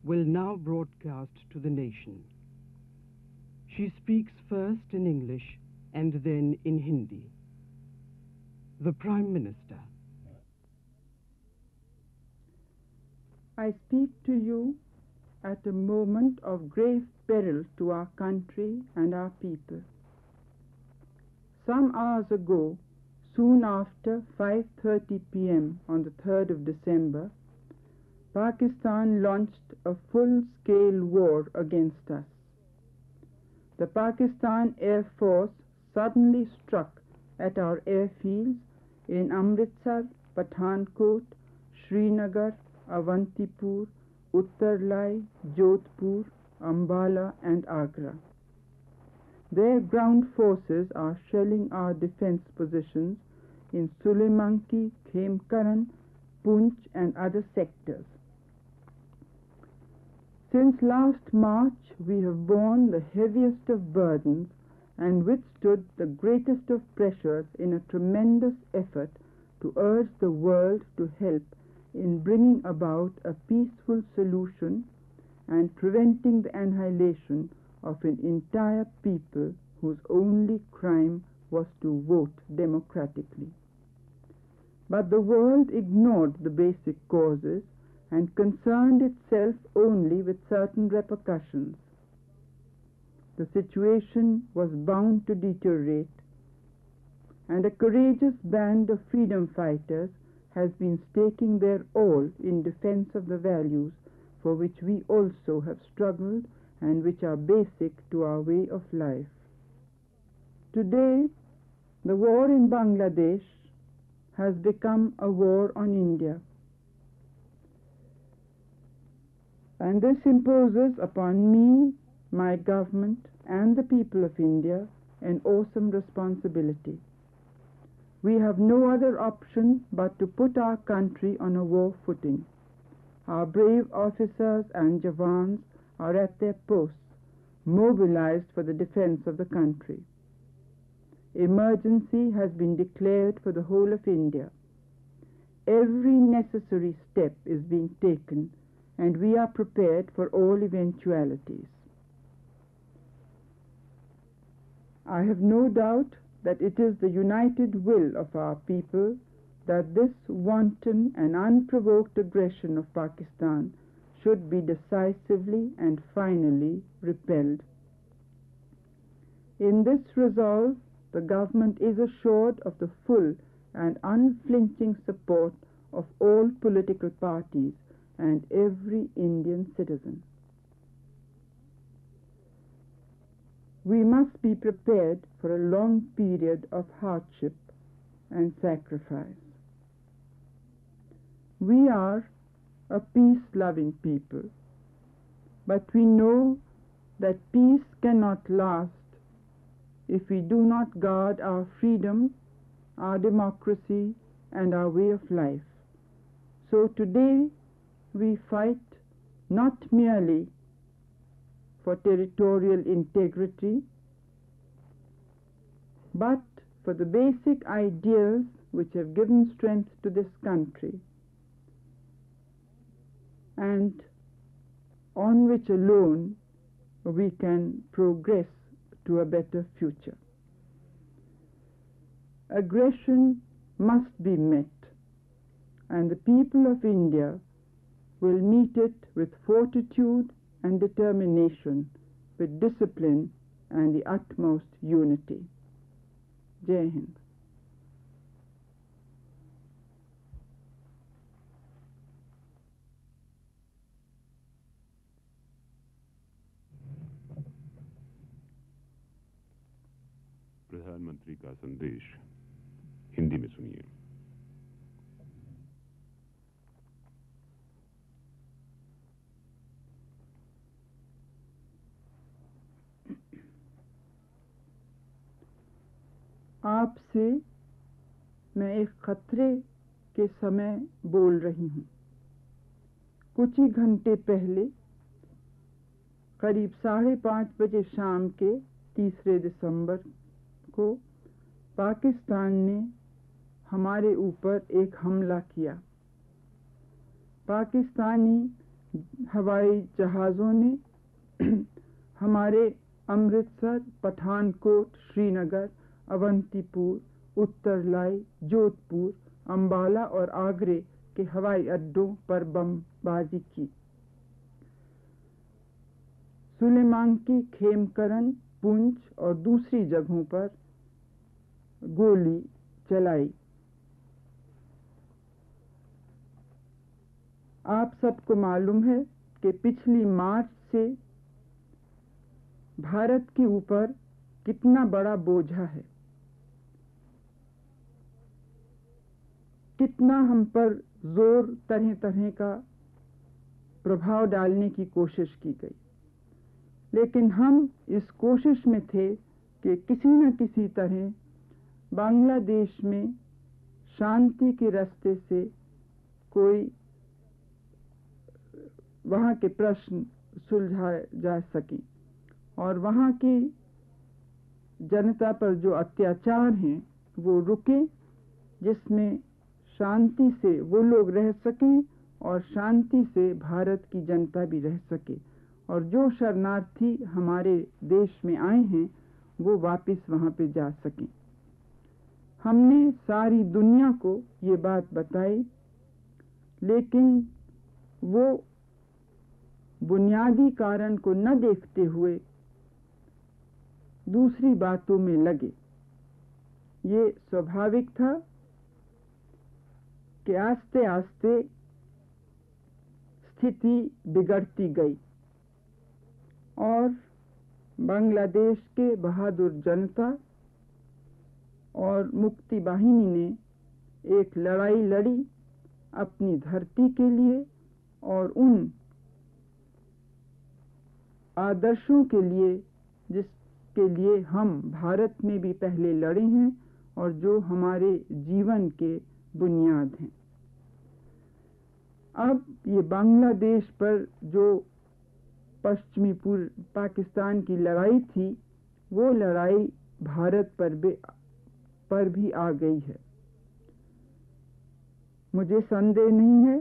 will now broadcast to the nation. She speaks first in English and then in Hindi. The Prime Minister. I speak to you at a moment of grave peril to our country and our people. Some hours ago, soon after 5:30 p.m. on the 3rd of December, Pakistan launched a full-scale war against us. The Pakistan Air Force suddenly struck at our airfields in Amritsar, Pathankot, Srinagar, Avantipur, Uttarlai, Jodhpur, Ambala and Agra. Their ground forces are shelling our defense positions in Sulemanki, Khemkaran, Poonch and other sectors. Since last March, we have borne the heaviest of burdens and withstood the greatest of pressures in a tremendous effort to urge the world to help in bringing about a peaceful solution and preventing the annihilation of an entire people whose only crime was to vote democratically. But the world ignored the basic causes and concerned itself only with certain repercussions. The situation was bound to deteriorate, and a courageous band of freedom fighters has been staking their all in defense of the values for which we also have struggled and which are basic to our way of life. Today, the war in Bangladesh has become a war on India. And this imposes upon me, my government, and the people of India an awesome responsibility. We have no other option but to put our country on a war footing. Our brave officers and Jawans are at their posts, mobilized for the defense of the country. Emergency has been declared for the whole of India. Every necessary step is being taken, and we are prepared for all eventualities. I have no doubt that it is the united will of our people that this wanton and unprovoked aggression of Pakistan should be decisively and finally repelled. In this resolve, the government is assured of the full and unflinching support of all political parties and every Indian citizen. We must be prepared for a long period of hardship and sacrifice. We are a peace-loving people, but we know that peace cannot last if we do not guard our freedom, our democracy, and our way of life. So today we fight not merely for territorial integrity, but for the basic ideals which have given strength to this country and on which alone we can progress to a better future. Aggression must be met, and the people of India will meet it with fortitude and determination, with discipline and the utmost unity. Jai Hind. प्रधानमंत्री का संदेश हिंदी में सुनिए। आपसे मैं एक खतरे के समय बोल रही हूँ। कुछ ही घंटे पहले करीब 5:30 बजे शाम के 3 दिसंबर को पाकिस्तान ने हमारे ऊपर एक हमला किया। पाकिस्तानी हवाई जहाज़ों ने हमारे अमृतसर, पठानकोट, श्रीनगर, अवंतीपुर, उत्तरलाई, जोधपुर, अंबाला और आगरे के हवाई अड्डों पर बमबाजी की। सुलेमांकी, खेमकरन, पुंछ और दूसरी जगहों पर गोली चलाई। आप सबको मालूम है कि पिछली मार्च से भारत के ऊपर कितना बड़ा बोझा है, कितना हम पर जोर तरह तरह का प्रभाव डालने की कोशिश की गई, लेकिन हम इस कोशिश में थे कि किसी न किसी तरह बांग्लादेश में शांति के रास्ते से कोई वहाँ के प्रश्न सुलझाए जा सकें और वहाँ की जनता पर जो अत्याचार हैं वो रुके, जिसमें शांति से वो लोग रह सकें और शांति से भारत की जनता भी रह सके, और जो शरणार्थी हमारे देश में आए हैं वो वापस वहाँ पे जा सकें। हमने सारी दुनिया को ये बात बताई, लेकिन वो बुनियादी कारण को न देखते हुए दूसरी बातों में लगे। ये स्वाभाविक था कि आस्ते आस्ते स्थिति बिगड़ती गई और बांग्लादेश के बहादुर जनता और मुक्ति बाहिनी ने एक लड़ाई लड़ी अपनी धरती के लिए और उन आदर्शों के लिए जिसके लिए हम भारत में भी पहले लड़े हैं और जो हमारे जीवन के बुनियाद हैं। अब ये बांग्लादेश पर जो पश्चिमी पूर्व पाकिस्तान की लड़ाई थी, वो लड़ाई भारत पर भी आ गई है। मुझे संदेह नहीं है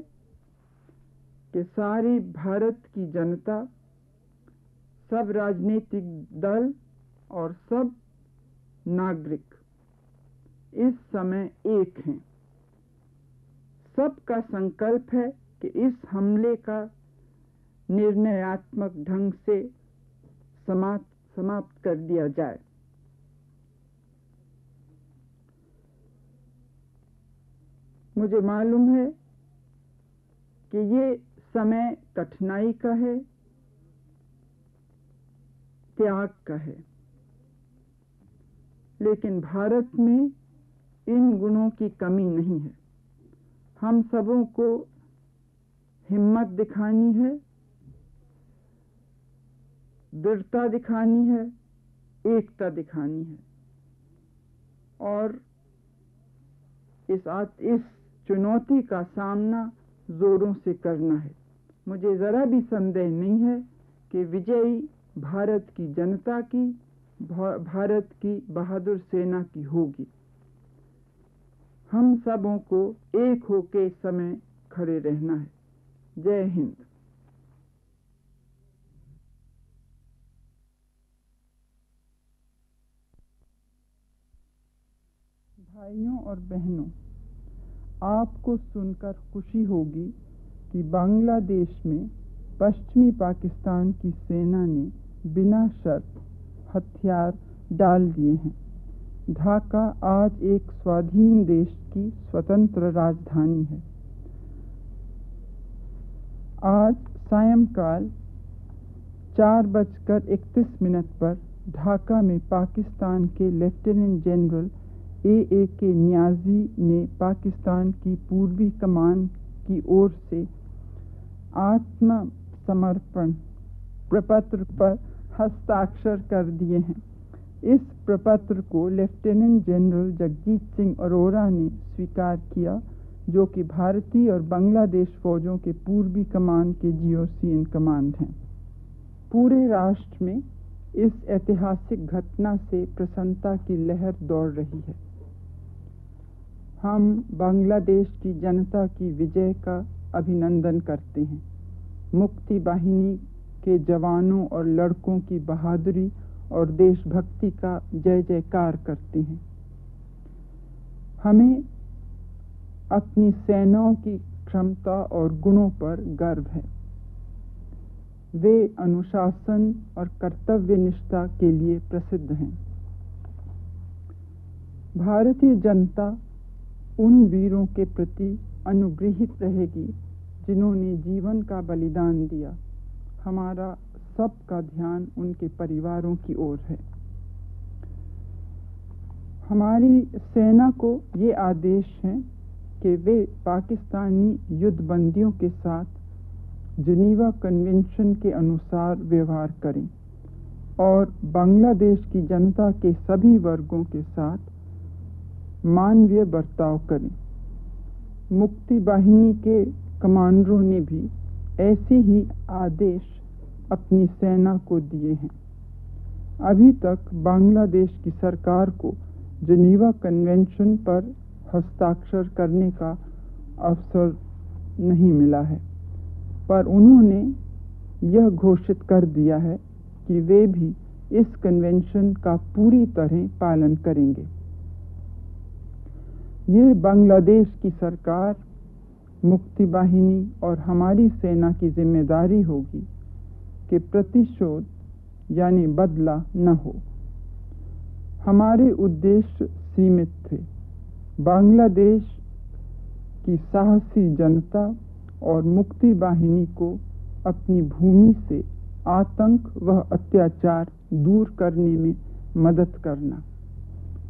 कि सारी भारत की जनता, सब राजनीतिक दल और सब नागरिक इस समय एक हैं। सबका संकल्प है कि इस हमले का निर्णयात्मक ढंग से समाप्त कर दिया जाए। मुझे मालूम है कि ये समय कठिनाई का है, त्याग का है, लेकिन भारत में इन गुणों की कमी नहीं है। हम सबों को हिम्मत दिखानी है, दृढ़ता दिखानी है, एकता दिखानी है और इस चुनौती का सामना जोरों से करना है। मुझे जरा भी संदेह नहीं है कि विजयी भारत की जनता की, भारत की बहादुर सेना की होगी। हम सबों को एक होके इस समय खड़े रहना है। जय हिंद। भाइयों और बहनों, आपको सुनकर खुशी होगी कि बांग्लादेश में पश्चिमी पाकिस्तान की सेना ने बिना शर्त हथियार डाल दिए हैं। ढाका आज एक स्वाधीन देश की स्वतंत्र राजधानी है। आज सायंकाल 4:31 पर ढाका में पाकिस्तान के लेफ्टिनेंट जनरल A.A.K. नियाजी ने पाकिस्तान की पूर्वी कमान की ओर से आत्मसमर्पण प्रपत्र पर हस्ताक्षर कर दिए हैं। इस प्रपत्र को लेफ्टिनेंट जनरल जगजीत सिंह अरोरा ने स्वीकार किया, जो कि भारतीय और बांग्लादेश फौजों के पूर्वी कमान के GOC इन कमांड हैं। पूरे राष्ट्र में इस ऐतिहासिक घटना से प्रसन्नता की लहर दौड़ रही है। हम बांग्लादेश की जनता की विजय का अभिनंदन करते हैं। मुक्ति बाहिनी के जवानों और लड़कों की बहादुरी और देशभक्ति का जय जयकार करते हैं। हमें अपनी सेनाओं की क्षमता और गुणों पर गर्व है। वे अनुशासन और कर्तव्य निष्ठा के लिए प्रसिद्ध हैं। भारतीय जनता उन वीरों के प्रति अनुग्रहित रहेगी जिन्होंने जीवन का बलिदान दिया। हमारा सबका ध्यान उनके परिवारों की ओर है। हमारी सेना को ये आदेश है कि वे पाकिस्तानी युद्धबंदियों के साथ जिनीवा कन्वेंशन के अनुसार व्यवहार करें और बांग्लादेश की जनता के सभी वर्गों के साथ मानवीय बर्ताव करें। मुक्ति बाहिनी के कमांडरों ने भी ऐसे ही आदेश अपनी सेना को दिए हैं। अभी तक बांग्लादेश की सरकार को जिनीवा कन्वेंशन पर हस्ताक्षर करने का अवसर नहीं मिला है, पर उन्होंने यह घोषित कर दिया है कि वे भी इस कन्वेंशन का पूरी तरह पालन करेंगे। ये बांग्लादेश की सरकार, मुक्ति बाहिनी और हमारी सेना की जिम्मेदारी होगी कि प्रतिशोध यानी बदला न हो। हमारे उद्देश्य सीमित थे। बांग्लादेश की साहसी जनता और मुक्ति बाहिनी को अपनी भूमि से आतंक व अत्याचार दूर करने में मदद करना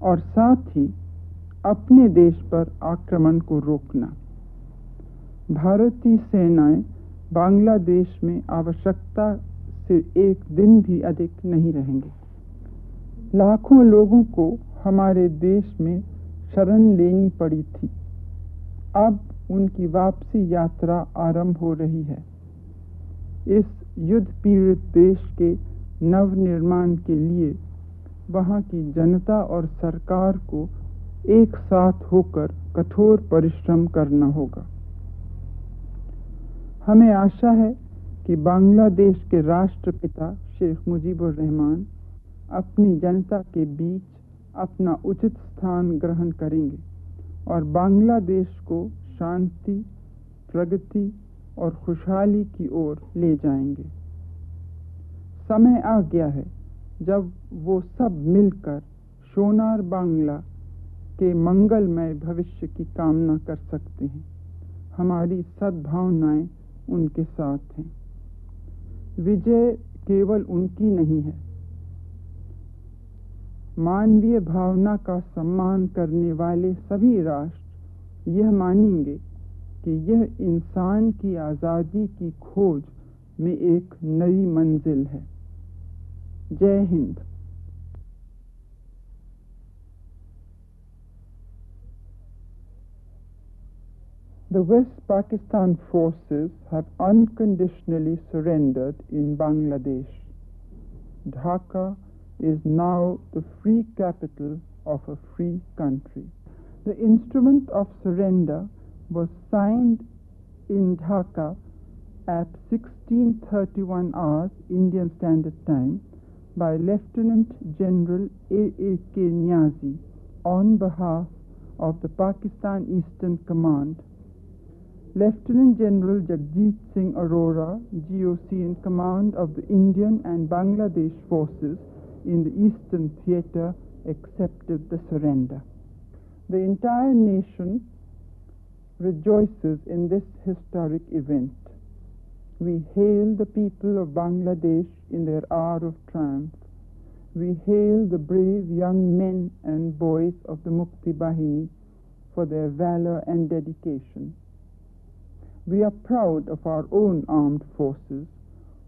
और साथ ही अपने देश पर आक्रमण को रोकना। भारतीय सेनाएं बांग्लादेश में आवश्यकता से एक दिन भी अधिक नहीं रहेंगे। लाखों लोगों को हमारे देश में शरण लेनी पड़ी थी। अब उनकी वापसी यात्रा आरंभ हो रही है। इस युद्ध पीड़ित देश के नवनिर्माण के लिए वहां की जनता और सरकार को एक साथ होकर कठोर परिश्रम करना होगा। हमें आशा है कि बांग्लादेश के राष्ट्रपिता शेख मुजीबुर रहमान अपनी जनता के बीच अपना उचित स्थान ग्रहण करेंगे और बांग्लादेश को शांति, प्रगति और खुशहाली की ओर ले जाएंगे। समय आ गया है जब वो सब मिलकर सोनार बांग्ला के मंगलमय भविष्य की कामना कर सकते हैं। हमारी सद्भावनाएं उनके साथ हैं। विजय केवल उनकी नहीं है। मानवीय भावना का सम्मान करने वाले सभी राष्ट्र यह मानेंगे कि यह इंसान की आज़ादी की खोज में एक नई मंजिल है। जय Hind. The West Pakistan forces have unconditionally surrendered in Bangladesh. Dhaka is now the free capital of a free country. The instrument of surrender was signed in Dhaka at 16:31 hours Indian Standard Time by Lieutenant General A.A.K. Niazi on behalf of the Pakistan Eastern Command. Lieutenant General Jagjit Singh Arora, GOC in command of the Indian and Bangladesh forces in the Eastern Theatre, accepted the surrender. The entire nation rejoices in this historic event. We hail the people of Bangladesh in their hour of triumph. We hail the brave young men and boys of the Mukti Bahini for their valor and dedication. We are proud of our own armed forces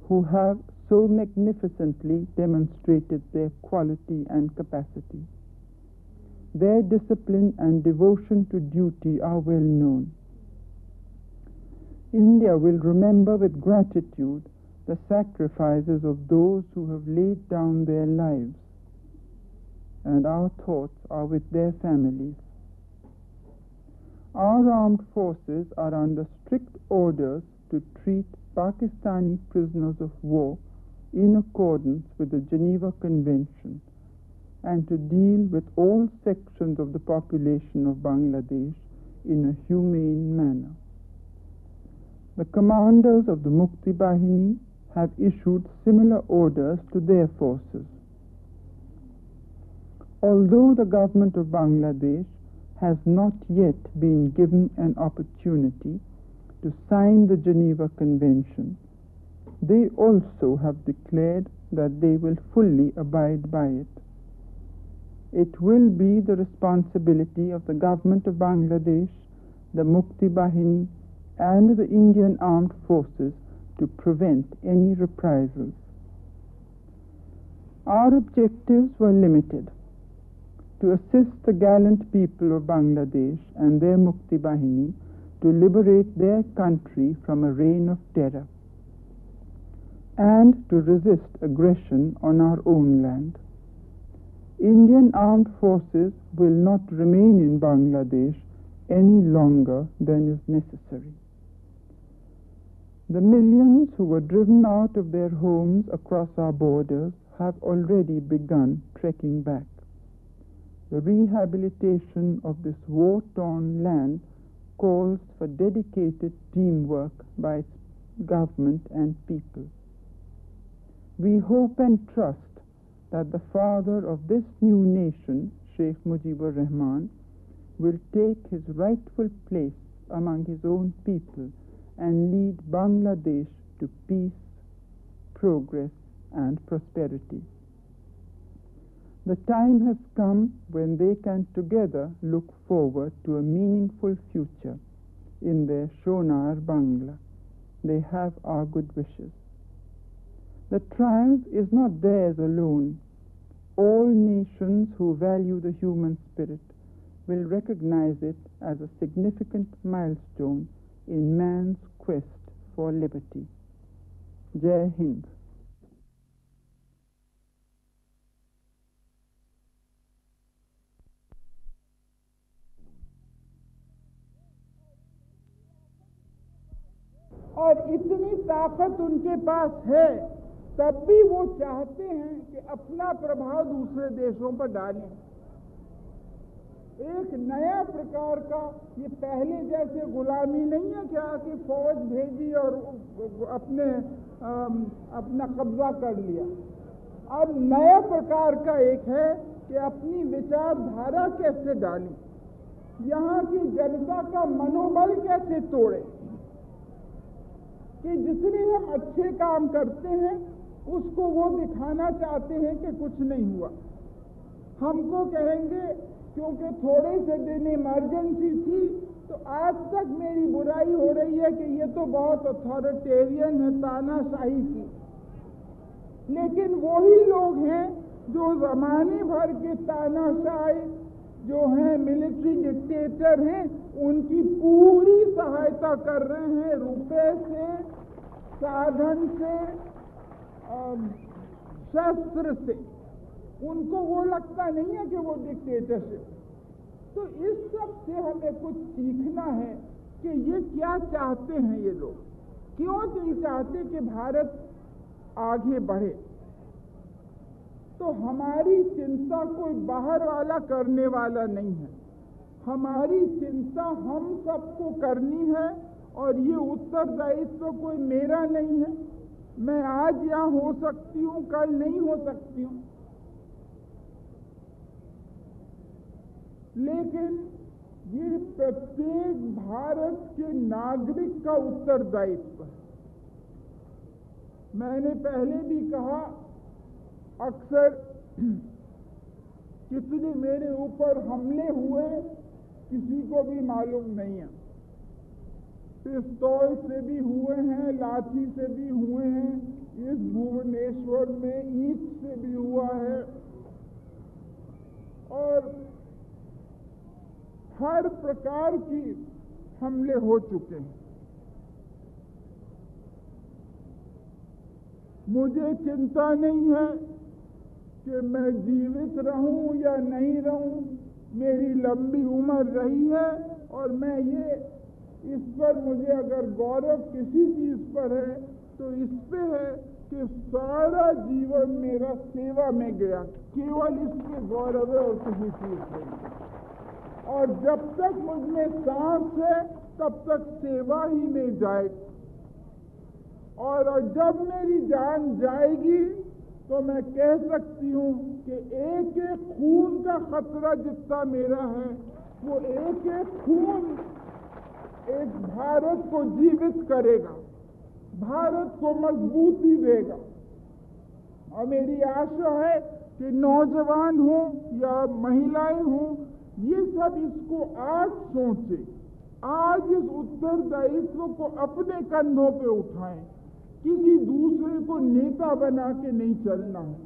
who have so magnificently demonstrated their quality and capacity. Their discipline and devotion to duty are well known. India will remember with gratitude the sacrifices of those who have laid down their lives, and our thoughts are with their families. Our armed forces are under strict orders to treat Pakistani prisoners of war in accordance with the Geneva Convention and to deal with all sections of the population of Bangladesh in a humane manner. The commanders of the Mukti Bahini have issued similar orders to their forces. Although the government of Bangladesh has not yet been given an opportunity to sign the Geneva Convention, they also have declared that they will fully abide by it. It will be the responsibility of the government of Bangladesh, the Mukti Bahini, and the Indian Armed Forces to prevent any reprisals. Our objectives were limited: to assist the gallant people of Bangladesh and their Mukti Bahini to liberate their country from a reign of terror, and to resist aggression on our own land. Indian armed forces will not remain in Bangladesh any longer than is necessary. The millions who were driven out of their homes across our borders have already begun trekking back. The rehabilitation of this war-torn land calls for dedicated teamwork by its government and people. We hope and trust that the father of this new nation, Sheikh Mujibur Rahman, will take his rightful place among his own people and lead Bangladesh to peace, progress, and prosperity. The time has come when they can together look forward to a meaningful future in their Shonar Bangla. They have our good wishes. The triumph is not theirs alone. All nations who value the human spirit will recognize it as a significant milestone in man's quest for liberty. Jai Hind. और इतनी ताकत उनके पास है, तब भी वो चाहते हैं कि अपना प्रभाव दूसरे देशों पर डालें। एक नया प्रकार का, ये पहले जैसे गुलामी नहीं है क्या कि फौज भेजी और अपना कब्जा कर लिया। अब नया प्रकार का एक है कि अपनी विचारधारा कैसे डालें, यहाँ की जनता का मनोबल कैसे तोड़े, कि जितने हम अच्छे काम करते हैं उसको वो दिखाना चाहते हैं कि कुछ नहीं हुआ। हमको कहेंगे क्योंकि थोड़े से दिन इमरजेंसी थी तो आज तक मेरी बुराई हो रही है कि ये तो बहुत अथॉरिटेरियन है, तानाशाही की। लेकिन वही लोग हैं जो जमाने भर के तानाशाही जो हैं, मिलिट्री डिक्टेटर हैं, उनकी पूरी सहायता कर रहे हैं, रुपए से, साधन से, शस्त्र से। उनको वो लगता नहीं है कि वो डिक्टेटरशिप। तो इस सब से हमें कुछ सीखना है कि ये क्या चाहते हैं, ये लोग क्यों नहीं चाहते कि भारत आगे बढ़े। तो हमारी चिंता कोई बाहर वाला करने वाला नहीं है, हमारी चिंता हम सबको करनी है। और ये उत्तरदायित्व कोई मेरा नहीं है। मैं आज यहाँ हो सकती हूँ, कल नहीं हो सकती हूँ, लेकिन ये प्रत्येक भारत के नागरिक का उत्तरदायित्व है। मैंने पहले भी कहा, अक्सर कितने मेरे ऊपर हमले हुए किसी को भी मालूम नहीं है। पिस्तौल से भी हुए हैं, लाठी से भी हुए हैं, इस भुवनेश्वर में ईंट से भी हुआ है, और हर प्रकार की हमले हो चुके हैं। मुझे चिंता नहीं है कि मैं जीवित रहूं या नहीं रहूं। मेरी लंबी उम्र रही है और मैं इस पर मुझे अगर गौरव किसी चीज पर है तो इस पे है कि सारा जीवन मेरा सेवा में गया, केवल इस पे गौरव है और किसी चीज नहीं। और जब तक मुझमें सांस है तब तक सेवा ही में जाएगी, और जब मेरी जान जाएगी तो मैं कह सकती हूँ कि एक एक खून का खतरा जितना मेरा है, वो एक एक खून एक भारत को जीवित करेगा, भारत को मजबूती देगा। और मेरी आशा है कि नौजवान हो या महिलाएं हो, ये सब इसको आज सोचे, आज इस उत्तरदायित्व को अपने कंधों पे उठाएं। किसी दूसरे को नेता बना के नहीं चलना है।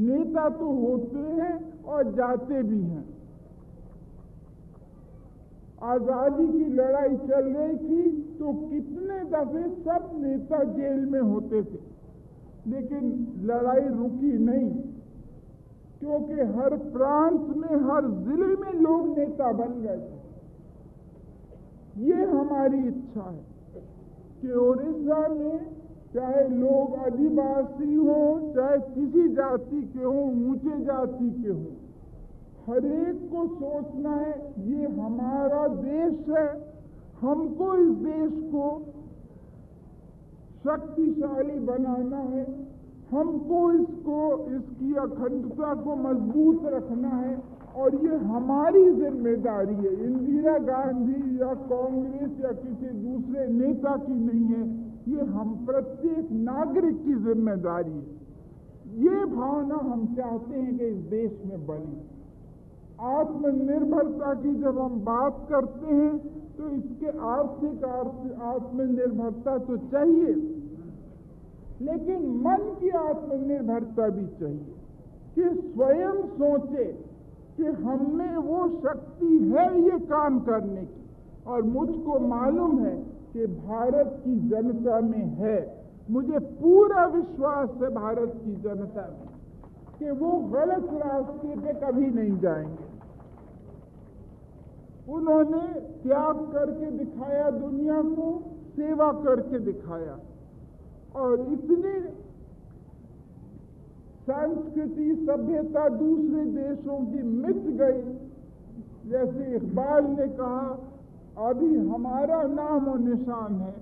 नेता तो होते हैं और जाते भी हैं। आजादी की लड़ाई चल रही थी तो कितने दफे सब नेता जेल में होते थे, लेकिन लड़ाई रुकी नहीं, क्योंकि हर प्रांत में, हर जिले में लोग नेता बन गए थे। ये हमारी इच्छा है कि उड़ीसा में चाहे लोग आदिवासी हों, चाहे किसी जाति के हों, ऊंचे जाति के हों, हर एक को सोचना है ये हमारा देश है, हमको इस देश को शक्तिशाली बनाना है, हमको इसकी अखंडता को मजबूत रखना है और ये हमारी जिम्मेदारी है। इंदिरा गांधी या कांग्रेस या किसी दूसरे नेता की नहीं है, ये हम प्रत्येक नागरिक की जिम्मेदारी है। ये भावना हम चाहते हैं कि इस देश में बने। आत्मनिर्भरता की जब हम बात करते हैं तो इसके आर्थिक आत्मनिर्भरता तो चाहिए, लेकिन मन की आत्मनिर्भरता भी चाहिए कि स्वयं सोचे कि हम में वो शक्ति है ये काम करने की। और मुझको मालूम है कि भारत की जनता में है, मुझे पूरा विश्वास है भारत की जनता में कि वो गलत रास्ते पे कभी नहीं जाएंगे। उन्होंने त्याग करके दिखाया, दुनिया को सेवा करके दिखाया और इतनी संस्कृति सभ्यता दूसरे देशों की मिट गई। जैसे इकबाल ने कहा, अभी हमारा नाम और निशान है,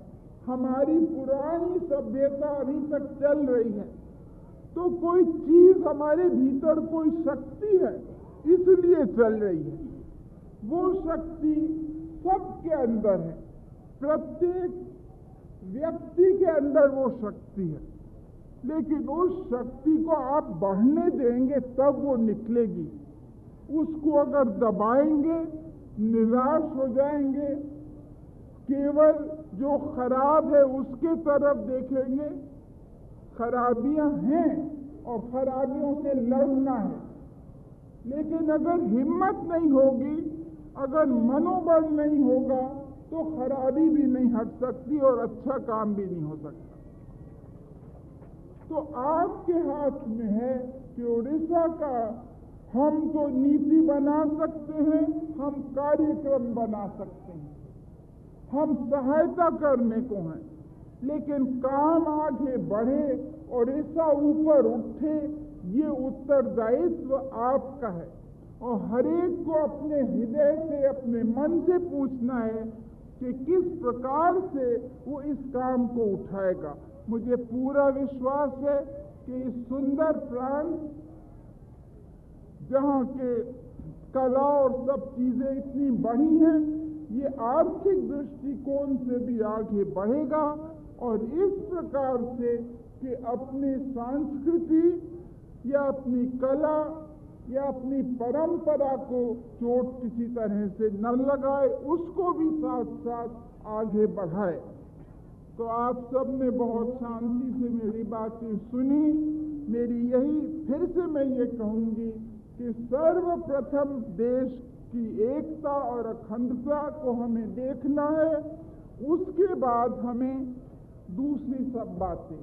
हमारी पुरानी सभ्यता अभी तक चल रही है। तो कोई चीज हमारे भीतर, कोई शक्ति है इसलिए चल रही है। वो शक्ति सबके अंदर है, प्रत्येक व्यक्ति के अंदर वो शक्ति है, लेकिन उस शक्ति को आप बढ़ने देंगे तब वो निकलेगी। उसको अगर दबाएंगे निराश हो जाएंगे, केवल जो खराब है उसके तरफ देखेंगे। खराबियां हैं और खराबियों से लड़ना है, लेकिन अगर हिम्मत नहीं होगी, अगर मनोबल नहीं होगा तो खराबी भी नहीं हट सकती और अच्छा काम भी नहीं हो सकता। तो आपके हाथ में है कि उड़ीसा का हम तो नीति बना सकते हैं, हम कार्यक्रम बना सकते हैं, हम सहायता करने को हैं, लेकिन काम आगे बढ़े, उड़ीसा ऊपर उठे, ये उत्तरदायित्व आपका है। और हर एक को अपने हृदय से, अपने मन से पूछना है कि किस प्रकार से वो इस काम को उठाएगा। मुझे पूरा विश्वास है कि इस सुंदर प्रांत, जहाँ के कला और सब चीजें इतनी बड़ी हैं, ये आर्थिक दृष्टिकोण से भी आगे बढ़ेगा और इस प्रकार से कि अपनी संस्कृति या अपनी कला या अपनी परंपरा को चोट किसी तरह से न लगाए, उसको भी साथ साथ आगे बढ़ाए। तो आप सब ने बहुत शांति से मेरी बातें सुनी। मेरी यही फिर से मैं ये कहूँगी कि सर्वप्रथम देश की एकता और अखंडता को हमें देखना है, उसके बाद हमें दूसरी सब बातें,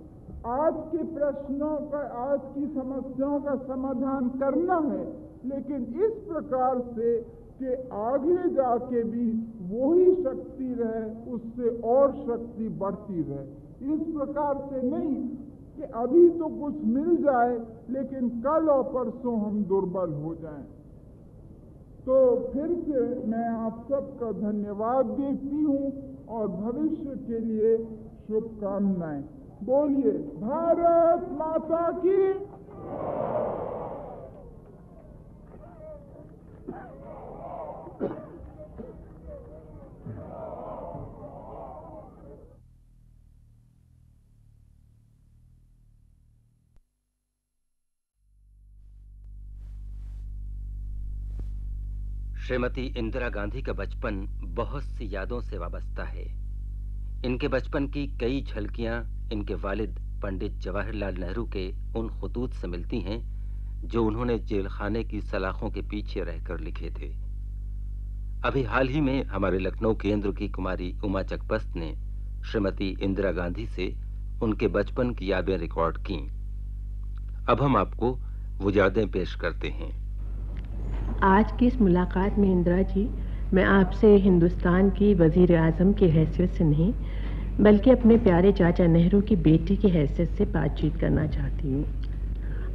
आज के प्रश्नों का, आज की समस्याओं का समाधान करना है, लेकिन इस प्रकार से कि आगे जाके भी वही शक्ति रहे, उससे और शक्ति बढ़ती रहे। इस प्रकार से नहीं कि अभी तो कुछ मिल जाए लेकिन कल और परसों हम दुर्बल हो जाएं। तो फिर से मैं आप सबका धन्यवाद देती हूँ और भविष्य के लिए शुभकामनाएं। बोलिए भारत माता की। श्रीमती इंदिरा गांधी का बचपन बहुत सी यादों से वाबस्ता है। इनके बचपन की कई झलकियां इनके वालिद पंडित जवाहरलाल नेहरू के उन खुतूत से मिलती हैं जो उन्होंने जेल खाने की सलाखों के पीछे रहकर लिखे थे। अभी हाल ही में हमारे लखनऊ केंद्र की कुमारी उमा चकबस्त ने श्रीमती इंदिरा गांधी से उनके बचपन की यादें रिकॉर्ड की। अब हम आपको वो यादें पेश करते हैं। आज की इस मुलाकात में इंदिरा जी, मैं आपसे हिंदुस्तान की वजीर आज़म की हैसियत से नहीं, बल्कि अपने प्यारे चाचा नेहरू की बेटी की हैसियत से बातचीत करना चाहती हूँ।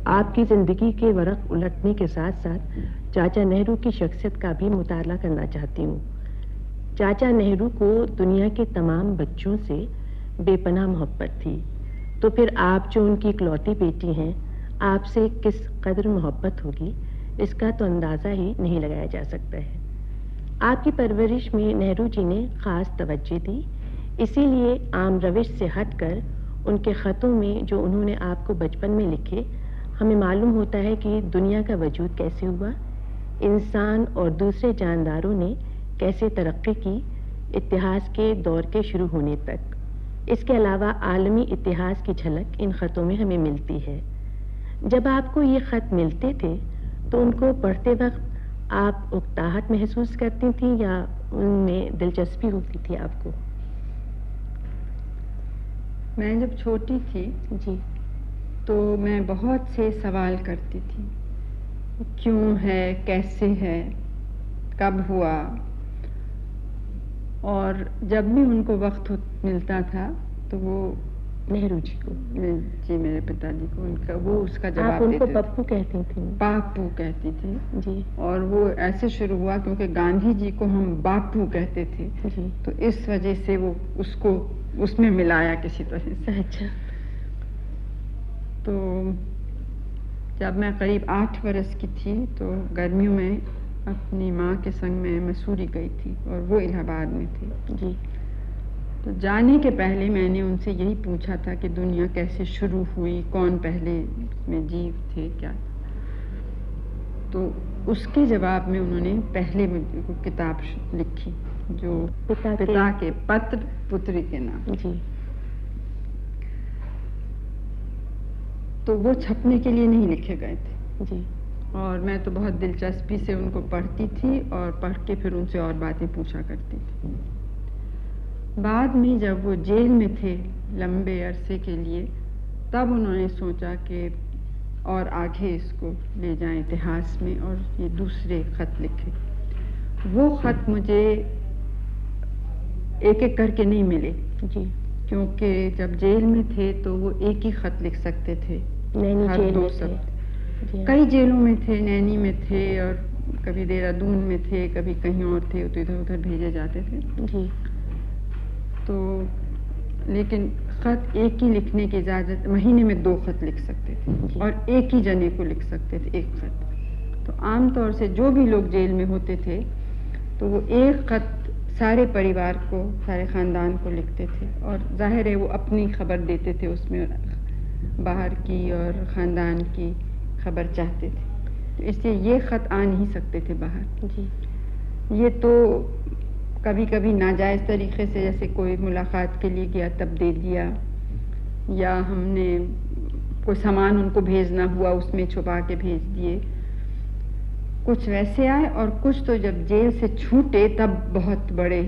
आपकी ज़िंदगी के वरक़ उलटने के साथ साथ चाचा नेहरू की शख्सियत का भी मुताला करना चाहती हूँ। चाचा नेहरू को दुनिया के तमाम बच्चों से बेपनाह मोहब्बत थी, तो फिर आप जो उनकी इकलौती बेटी हैं, आपसे किस कदर मोहब्बत होगी, इसका तो अंदाज़ा ही नहीं लगाया जा सकता है। आपकी परवरिश में नेहरू जी ने ख़ास तवज्जो दी, इसीलिए आम रविश से हटकर उनके ख़तों में जो उन्होंने आपको बचपन में लिखे, हमें मालूम होता है कि दुनिया का वजूद कैसे हुआ, इंसान और दूसरे जानदारों ने कैसे तरक्की की इतिहास के दौर के शुरू होने तक। इसके अलावा आलमी इतिहास की झलक इन ख़तों में हमें मिलती है। जब आपको ये ख़त मिलते थे तो उनको पढ़ते वक्त आप उकताहट महसूस करती थी या उनमें दिलचस्पी होती थी आपको? मैं जब छोटी थी जी, तो मैं बहुत से सवाल करती थी, क्यों है, कैसे है, कब हुआ। और जब भी उनको वक्त मिलता था तो वो नेहरू जी को, जी मेरे पिताजी को, उनका वो उसका जवाब आप उनको देते थे। पप्पू कहती थी? बापू कहती थी जी। और वो ऐसे शुरू हुआ क्योंकि गांधी जी को हम बापू कहते थे जी। तो इस वजह से वो उसको उसमें मिलाया किसी तरह से। अच्छा। तो जब मैं करीब 8 बरस की थी तो गर्मियों में अपनी माँ के संग में मसूरी गई थी और वो इलाहाबाद में थी। जी। तो जाने के पहले मैंने उनसे यही पूछा था कि दुनिया कैसे शुरू हुई, कौन पहले में जीव थे, क्या। तो उसके जवाब में उन्होंने पहले किताब लिखी जो पिता के पत्र पुत्री के नाम। जी। तो वो छपने के लिए नहीं लिखे गए थे। जी। और मैं तो बहुत दिलचस्पी से उनको पढ़ती थी और पढ़ के फिर उनसे और बातें पूछा करती थी। बाद में जब वो जेल में थे लंबे अरसे के लिए, तब उन्होंने सोचा कि और आगे इसको ले जाएं इतिहास में और ये दूसरे ख़त लिखे। वो ख़त मुझे एक एक करके नहीं मिले जी, क्योंकि जब जेल में थे तो वो एक ही ख़त लिख सकते थे, हर 2 शब्द। कई जेलों में थे, नैनी में थे और कभी देहरादून में थे, कभी कहीं और थे, तो इधर उधर भेजे जाते थे जी। तो लेकिन ख़त एक ही लिखने की इजाज़त, महीने में 2 ख़त लिख सकते थे और एक ही जने को लिख सकते थे, एक ख़त। तो आम तौर से जो भी लोग जेल में होते थे तो वो एक ख़त सारे परिवार को, सारे ख़ानदान को लिखते थे और जाहिर है वो अपनी खबर देते थे उसमें, बाहर की और ख़ानदान की खबर चाहते थे, तो इसलिए ये ख़त आ नहीं सकते थे बाहर जी। ये तो कभी कभी नाजायज़ तरीक़े से, जैसे कोई मुलाकात के लिए गया तब दे दिया, या हमने कोई सामान उनको भेजना हुआ उसमें छुपा के भेज दिए, कुछ वैसे आए और कुछ तो जब जेल से छूटे तब बहुत बड़े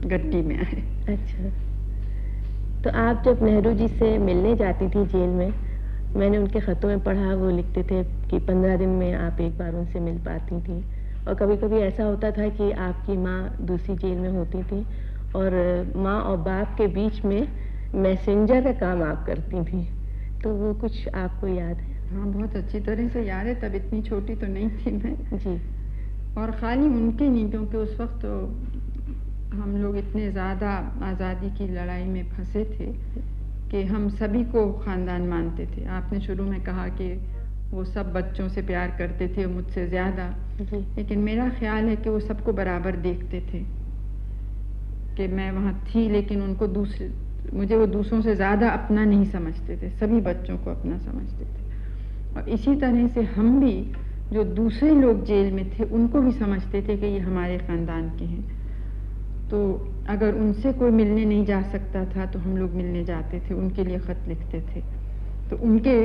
गट्टी में आए। अच्छा, तो आप जब नेहरू जी से मिलने जाती थी जेल में, मैंने उनके ख़तों में पढ़ा, वो लिखते थे कि 15 दिन में आप एक बार उनसे मिल पाती थी, और कभी कभी ऐसा होता था कि आपकी माँ दूसरी जेल में होती थी और माँ और बाप के बीच में मैसेंजर का काम आप करती थी, तो वो कुछ आपको याद है? हाँ, बहुत अच्छी तरह से याद है। तब इतनी छोटी तो नहीं थी मैं जी। और खाली उनके नहीं, क्योंकि उस वक्त तो हम लोग इतने ज़्यादा आज़ादी की लड़ाई में फंसे थे कि हम सभी को ख़ानदान मानते थे। आपने शुरू में कहा कि वो सब बच्चों से प्यार करते थे, मुझसे ज़्यादा, लेकिन मेरा ख्याल है कि वो सबको बराबर देखते थे, कि मैं वहाँ थी लेकिन उनको मुझे वो दूसरों से ज़्यादा अपना नहीं समझते थे, सभी बच्चों को अपना समझते थे। और इसी तरह से हम भी जो दूसरे लोग जेल में थे उनको भी समझते थे कि ये हमारे ख़ानदान के हैं, तो अगर उनसे कोई मिलने नहीं जा सकता था तो हम लोग मिलने जाते थे, उनके लिए ख़त लिखते थे, तो उनके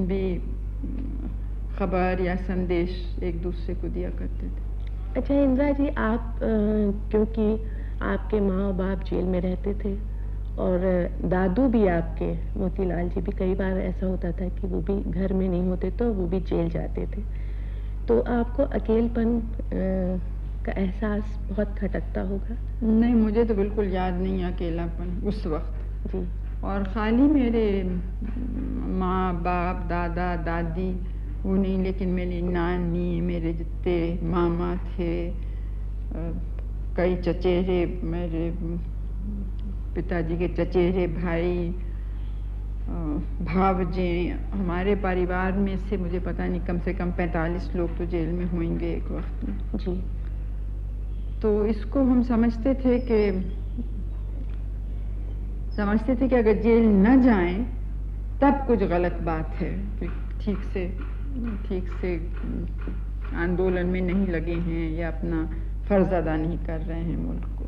भी खबर या संदेश एक दूसरे को दिया करते थे। अच्छा इंदिरा जी, आप क्योंकि आपके माँ और बाप जेल में रहते थे और दादू भी आपके, मोतीलाल जी भी, कई बार ऐसा होता था कि वो भी घर में नहीं होते तो वो भी जेल जाते थे, तो आपको अकेलपन का एहसास बहुत खटकता होगा? नहीं, मुझे तो बिल्कुल याद नहीं अकेलापन उस वक्त जी। और ख़ाली मेरे माँ बाप दादा दादी वो नहीं, लेकिन मेरी नानी, मेरे जितने मामा थे, कई चचेरे, मेरे पिताजी के चचेरे भाई, भावजे, हमारे परिवार में से मुझे पता नहीं कम से कम 45 लोग तो जेल में होंगे एक वक्त में जी। तो इसको हम समझते थे कि अगर जेल न जाएं तब कुछ गलत बात है कि ठीक से आंदोलन में नहीं लगे हैं या अपना फर्ज अदा नहीं कर रहे हैं मुल्क को।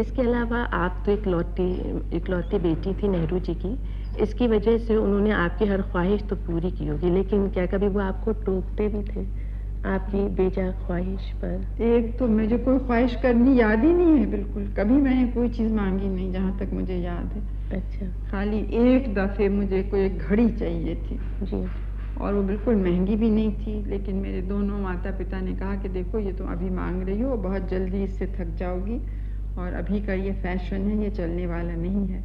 इसके अलावा आप तो इकलौती बेटी थी नेहरू जी की, इसकी वजह से उन्होंने आपकी हर ख्वाहिश तो पूरी की होगी, लेकिन क्या कभी वो आपको टोकते भी थे आपकी बेजा ख्वाहिश पर? एक तो मुझे कोई ख्वाहिश करनी याद ही नहीं है बिल्कुल, कभी मैंने कोई चीज़ मांगी नहीं जहाँ तक मुझे याद है। अच्छा। खाली एक दफ़े मुझे कोई एक घड़ी चाहिए थी जी, और वो बिल्कुल महंगी भी नहीं थी, लेकिन मेरे दोनों माता पिता ने कहा कि देखो ये तुम अभी मांग रही हो, बहुत जल्दी इससे थक जाओगी और अभी का ये फैशन है, ये चलने वाला नहीं है।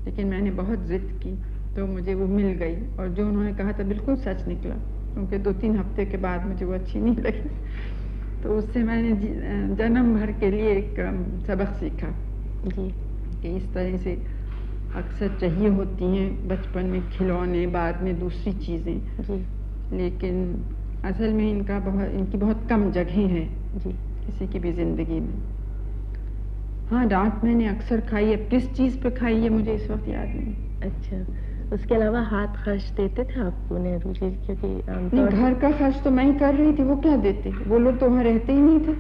लेकिन मैंने बहुत ज़िद की तो मुझे वो मिल गई, और जो उन्होंने कहा था बिल्कुल सच निकला, क्योंकि 2-3 हफ्ते के बाद मुझे वो अच्छी नहीं लगी। तो उससे मैंने जन्म भर के लिए एक सबक सीखा जी कि इस तरह से अक्सर चाहिए होती हैं बचपन में खिलौने, बाद में दूसरी चीज़ें जी, लेकिन असल में इनकी बहुत कम जगह है जी किसी की भी ज़िंदगी में। हाँ, डांट मैंने अक्सर खाई है, किस चीज़ पे खाई है मुझे इस वक्त याद नहीं। अच्छा, उसके अलावा हाथ खर्च देते थे आपको नेहरू जी? क्योंकि नहीं, घर का खर्च तो मैं ही कर रही थी, वो क्या देते, वो लोग तो वहाँ रहते ही नहीं थे।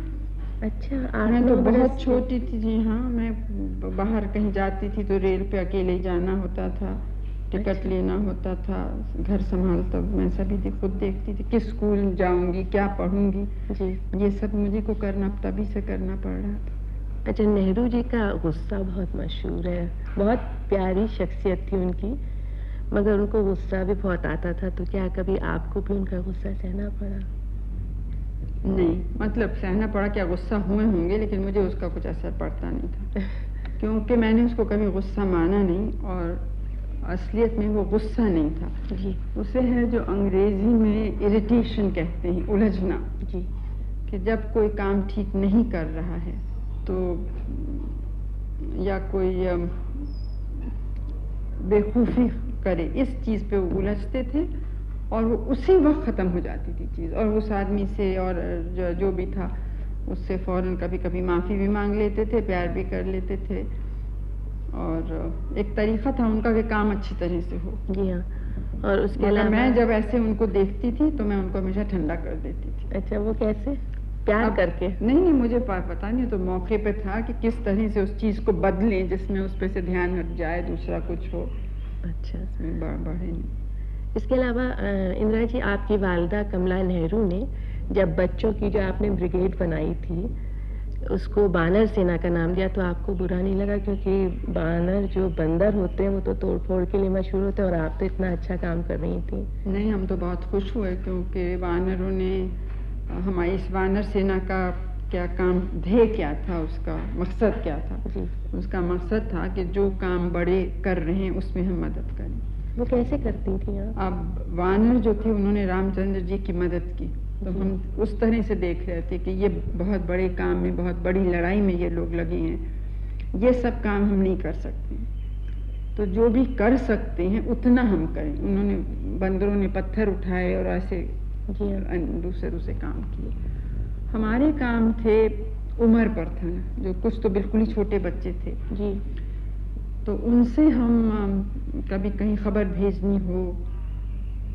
अच्छा, मैं तो बहुत छोटी थी जी। हाँ, मैं बाहर कहीं जाती थी तो रेल पे अकेले ही जाना होता था, टिकट लेना होता था, घर संभाल तब मैं सभी खुद देखती थी, किस स्कूल जाऊंगी, क्या पढ़ूंगी जी, ये सब मुझे को करना तभी से करना पड़ रहा था। अच्छा, नेहरू जी का गुस्सा बहुत मशहूर है, बहुत प्यारी शख्सियत थी उनकी, मगर उनको गुस्सा भी बहुत आता था, तो क्या कभी आपको भी उनका गुस्सा सहना पड़ा? नहीं, मतलब सहना पड़ा क्या, गुस्सा हुए होंगे, लेकिन मुझे उसका कुछ असर पड़ता नहीं था क्योंकि मैंने उसको कभी गुस्सा माना नहीं, और असलियत में वो गुस्सा नहीं था जी, उसे है जो अंग्रेजी में इरिटेशन कहते हैं, उलझना जी, कि जब कोई काम ठीक नहीं कर रहा है तो या कोई बेवकूफ़ी करे, इस चीज़ पे वो उलझते थे और वो उसी वक्त ख़त्म हो जाती थी चीज़, और उस आदमी से और जो भी था उससे फ़ौरन कभी कभी माफ़ी भी मांग लेते थे, प्यार भी कर लेते थे, और एक तरीक़ा था उनका कि काम अच्छी तरह से हो। जी हाँ, और उसके अलावा मैं जब ऐसे उनको देखती थी तो मैं उनको हमेशा ठंडा कर देती थी। अच्छा, वो कैसे? प्यार करके? नहीं, मुझे पता नहीं, तो मौके पे था कि किस तरह से उस चीज़ को बदलें जिसमें उस पे से ध्यान हट जाए, दूसरा कुछ हो। अच्छा, बढ़े नहीं। इसके अलावा इंदिरा जी, आपकी वालिदा कमला नेहरू ने जब बच्चों की जो आपने ब्रिगेड बनाई थी उसको बानर सेना का नाम दिया, तो आपको बुरा नहीं लगा? क्योंकि बानर जो बंदर होते हैं वो तो तोड़ फोड़ के लिए मशहूर होते हैं, और आप तो इतना अच्छा काम कर रही थी। नहीं, हम तो बहुत खुश हुए क्योंकि वानरों ने हमारी इस वानर सेना का क्या काम, ध्येय क्या था, उसका मकसद क्या था जी। उसका मकसद था कि जो काम बड़े कर रहे हैं उसमें हम मदद करें। वो कैसे करती थी आप? अब वानर जो थे उन्होंने रामचंद्र जी की मदद की, तो हम उस तरह से देख रहे थे कि ये बहुत बड़े काम में, बहुत बड़ी लड़ाई में ये लोग लगे हैं, ये सब काम हम नहीं कर सकते, तो जो भी कर सकते हैं उतना हम करें। उन्होंने, बंदरों ने पत्थर उठाए और ऐसे दूसरे काम किए। हमारे काम थे उम्र पर था, जो कुछ तो बिल्कुल ही छोटे बच्चे थे जी, तो उनसे हम कभी कहीं खबर भेजनी हो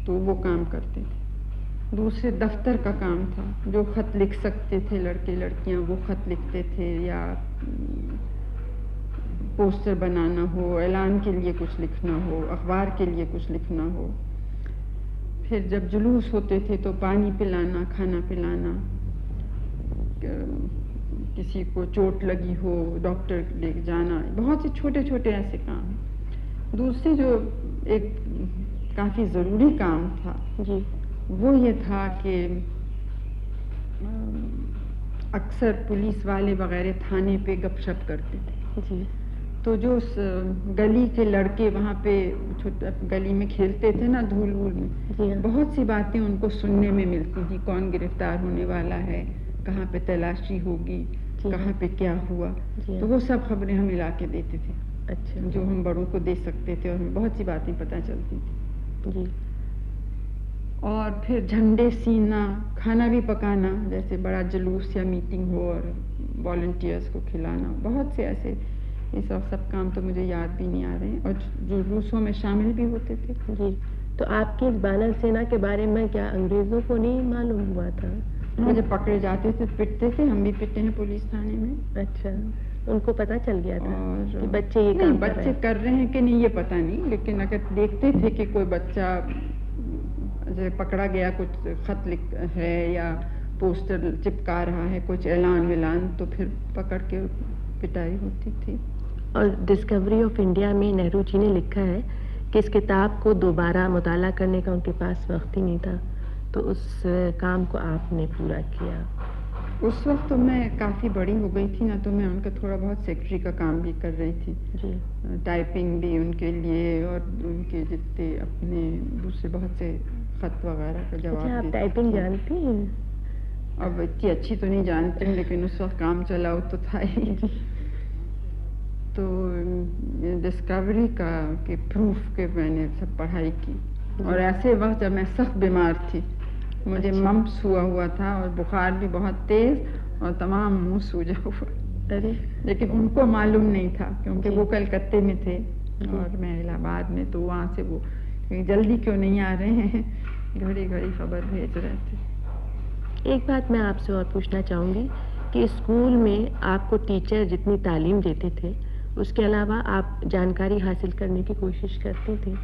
तो वो काम करते थे। दूसरे दफ्तर का काम था, जो खत लिख सकते थे लड़के लड़कियां वो खत लिखते थे, या पोस्टर बनाना हो, ऐलान के लिए कुछ लिखना हो, अखबार के लिए कुछ लिखना हो। फिर जब जुलूस होते थे तो पानी पिलाना, खाना पिलाना, किसी को चोट लगी हो डॉक्टर ले जाना, बहुत से छोटे छोटे ऐसे काम हैं। दूसरे जो एक काफ़ी ज़रूरी काम था जी, वो ये था कि अक्सर पुलिस वाले वगैरह थाने पे गपशप करते थे, जी, तो जो उस गली के लड़के वहाँ पे छोटे गली में खेलते थे ना, धूल वूल में, बहुत सी बातें उनको सुनने में मिलती थी। कौन गिरफ्तार होने वाला है, कहाँ पे तलाशी होगी, कहाँ पे क्या हुआ, तो वो सब खबरें हम मिला के देते थे। अच्छा। जो हम बड़ों को दे सकते थे, और हमें बहुत सी बातें पता चलती थी जी। और फिर झंडे सीना, खाना भी पकाना, जैसे बड़ा जुलूस या मीटिंग हो और वॉलंटियर्स को खिलाना, बहुत से ऐसे, ये सब काम तो मुझे याद भी नहीं आ रहे हैं, और जुलूसों में शामिल भी होते थे जी। तो आपकी इस बानर सेना के बारे में क्या अंग्रेजों को नहीं मालूम हुआ था? मुझे पकड़े जाते थे, पिटते थे, हम भी पिटे हैं पुलिस थाने में। अच्छा, उनको पता चल गया था और कि बच्चे ये काम बच्चे कर रहे हैं कि नहीं ये पता नहीं, लेकिन अगर देखते थे कि कोई बच्चा जैसे पकड़ा गया, कुछ खत लिख है या पोस्टर चिपका रहा है, कुछ ऐलान विलान, तो फिर पकड़ के पिटाई होती थी। और डिस्कवरी ऑफ इंडिया में नेहरू जी ने लिखा है कि इस किताब को दोबारा मुताला करने का उनके पास वक्त ही नहीं था, तो उस काम को आपने पूरा किया। उस वक्त तो मैं काफ़ी बड़ी हो गई थी ना, तो मैं उनका थोड़ा बहुत सेक्रेटरी का काम भी कर रही थी जी। टाइपिंग भी उनके लिए, और उनके जितने अपने दूसरे बहुत से खत वगैरह का जवाब आप टाइपिंग जानती हैं? अब इतनी अच्छी तो नहीं जानती हूँ, लेकिन उस वक्त काम चलाओ तो था ही। तो डिस्कवरी का के प्रूफ के मैंने सब पढ़ाई की, और ऐसे वक्त जब मैं सख्त बीमार थी, मुझे मम्प्स हुआ था और बुखार भी बहुत तेज और तमाम मुंह सूजा हुआ। अरे, लेकिन उनको मालूम नहीं था, क्योंकि वो कलकत्ते में थे और मैं इलाहाबाद में, तो वहाँ से वो जल्दी क्यों नहीं आ रहे हैं, घड़ी घड़ी खबर भेज रहे थे। एक बात मैं आपसे और पूछना चाहूँगी कि स्कूल में आपको टीचर जितनी तालीम देते थे, उसके अलावा आप जानकारी हासिल करने की कोशिश करती थी?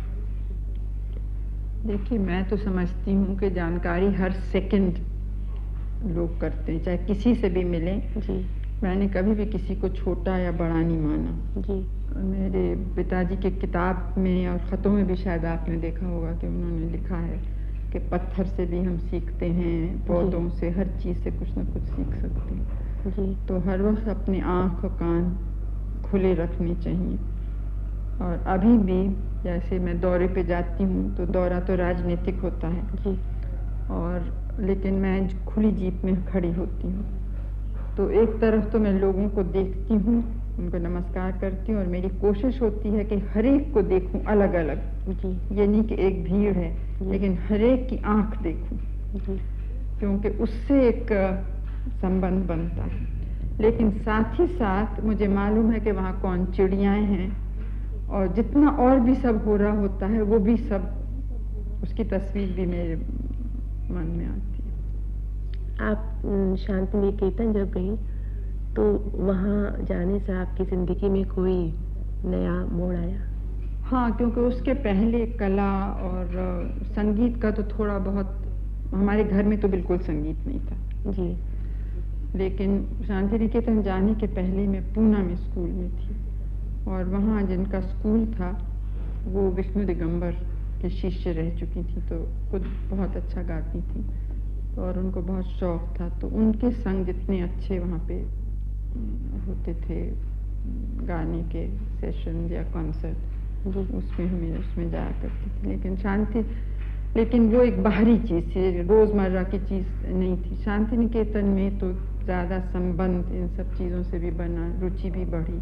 देखिए, मैं तो समझती हूँ कि जानकारी हर सेकंड लोग करते हैं, चाहे किसी से भी मिलें जी। मैंने कभी भी किसी को छोटा या बड़ा नहीं माना जी। मेरे पिताजी के किताब में और ख़तों में भी शायद आपने देखा होगा कि उन्होंने लिखा है कि पत्थर से भी हम सीखते हैं, पौधों से, हर चीज़ से कुछ न कुछ सीख सकते हैं जी। तो हर वक्त अपनी आँख और कान खुले रखने चाहिए। और अभी भी जैसे मैं दौरे पे जाती हूँ, तो दौरा तो राजनीतिक होता है जी। और लेकिन मैं खुली जीप में खड़ी होती हूँ, तो एक तरफ तो मैं लोगों को देखती हूँ, उनको नमस्कार करती हूँ, और मेरी कोशिश होती है कि हर एक को देखूँ अलग अलग जी। ये नहीं कि एक भीड़ है, लेकिन हर एक की आँख देखूँ जी। क्योंकि उससे एक संबंध बनता है। लेकिन साथ ही साथ मुझे मालूम है कि वहाँ कौन चिड़ियाएँ हैं, और जितना और भी सब हो रहा होता है, वो भी सब, उसकी तस्वीर भी मेरे मन में आती है। आप शांति निकेतन जब गई, तो वहाँ जाने से आपकी ज़िंदगी में कोई नया मोड़ आया? हाँ, क्योंकि उसके पहले कला और संगीत का तो थोड़ा बहुत, हमारे घर में तो बिल्कुल संगीत नहीं था जी। लेकिन शांति निकेतन जाने के पहले मैं पूना में स्कूल में थी, और वहाँ जिनका स्कूल था वो विष्णु दिगंबर के शिष्य रह चुकी थी, तो खुद बहुत अच्छा गाती थी और उनको बहुत शौक था। तो उनके संग जितने अच्छे वहाँ पे होते थे गाने के सेशन या कॉन्सर्ट, उसमें जाया करती थी। लेकिन वो एक बाहरी चीज़ थी, रोज़मर्रा की चीज़ नहीं थी। शांति निकेतन में तो ज़्यादा संबंध इन सब चीज़ों से भी बना, रुचि भी बढ़ी,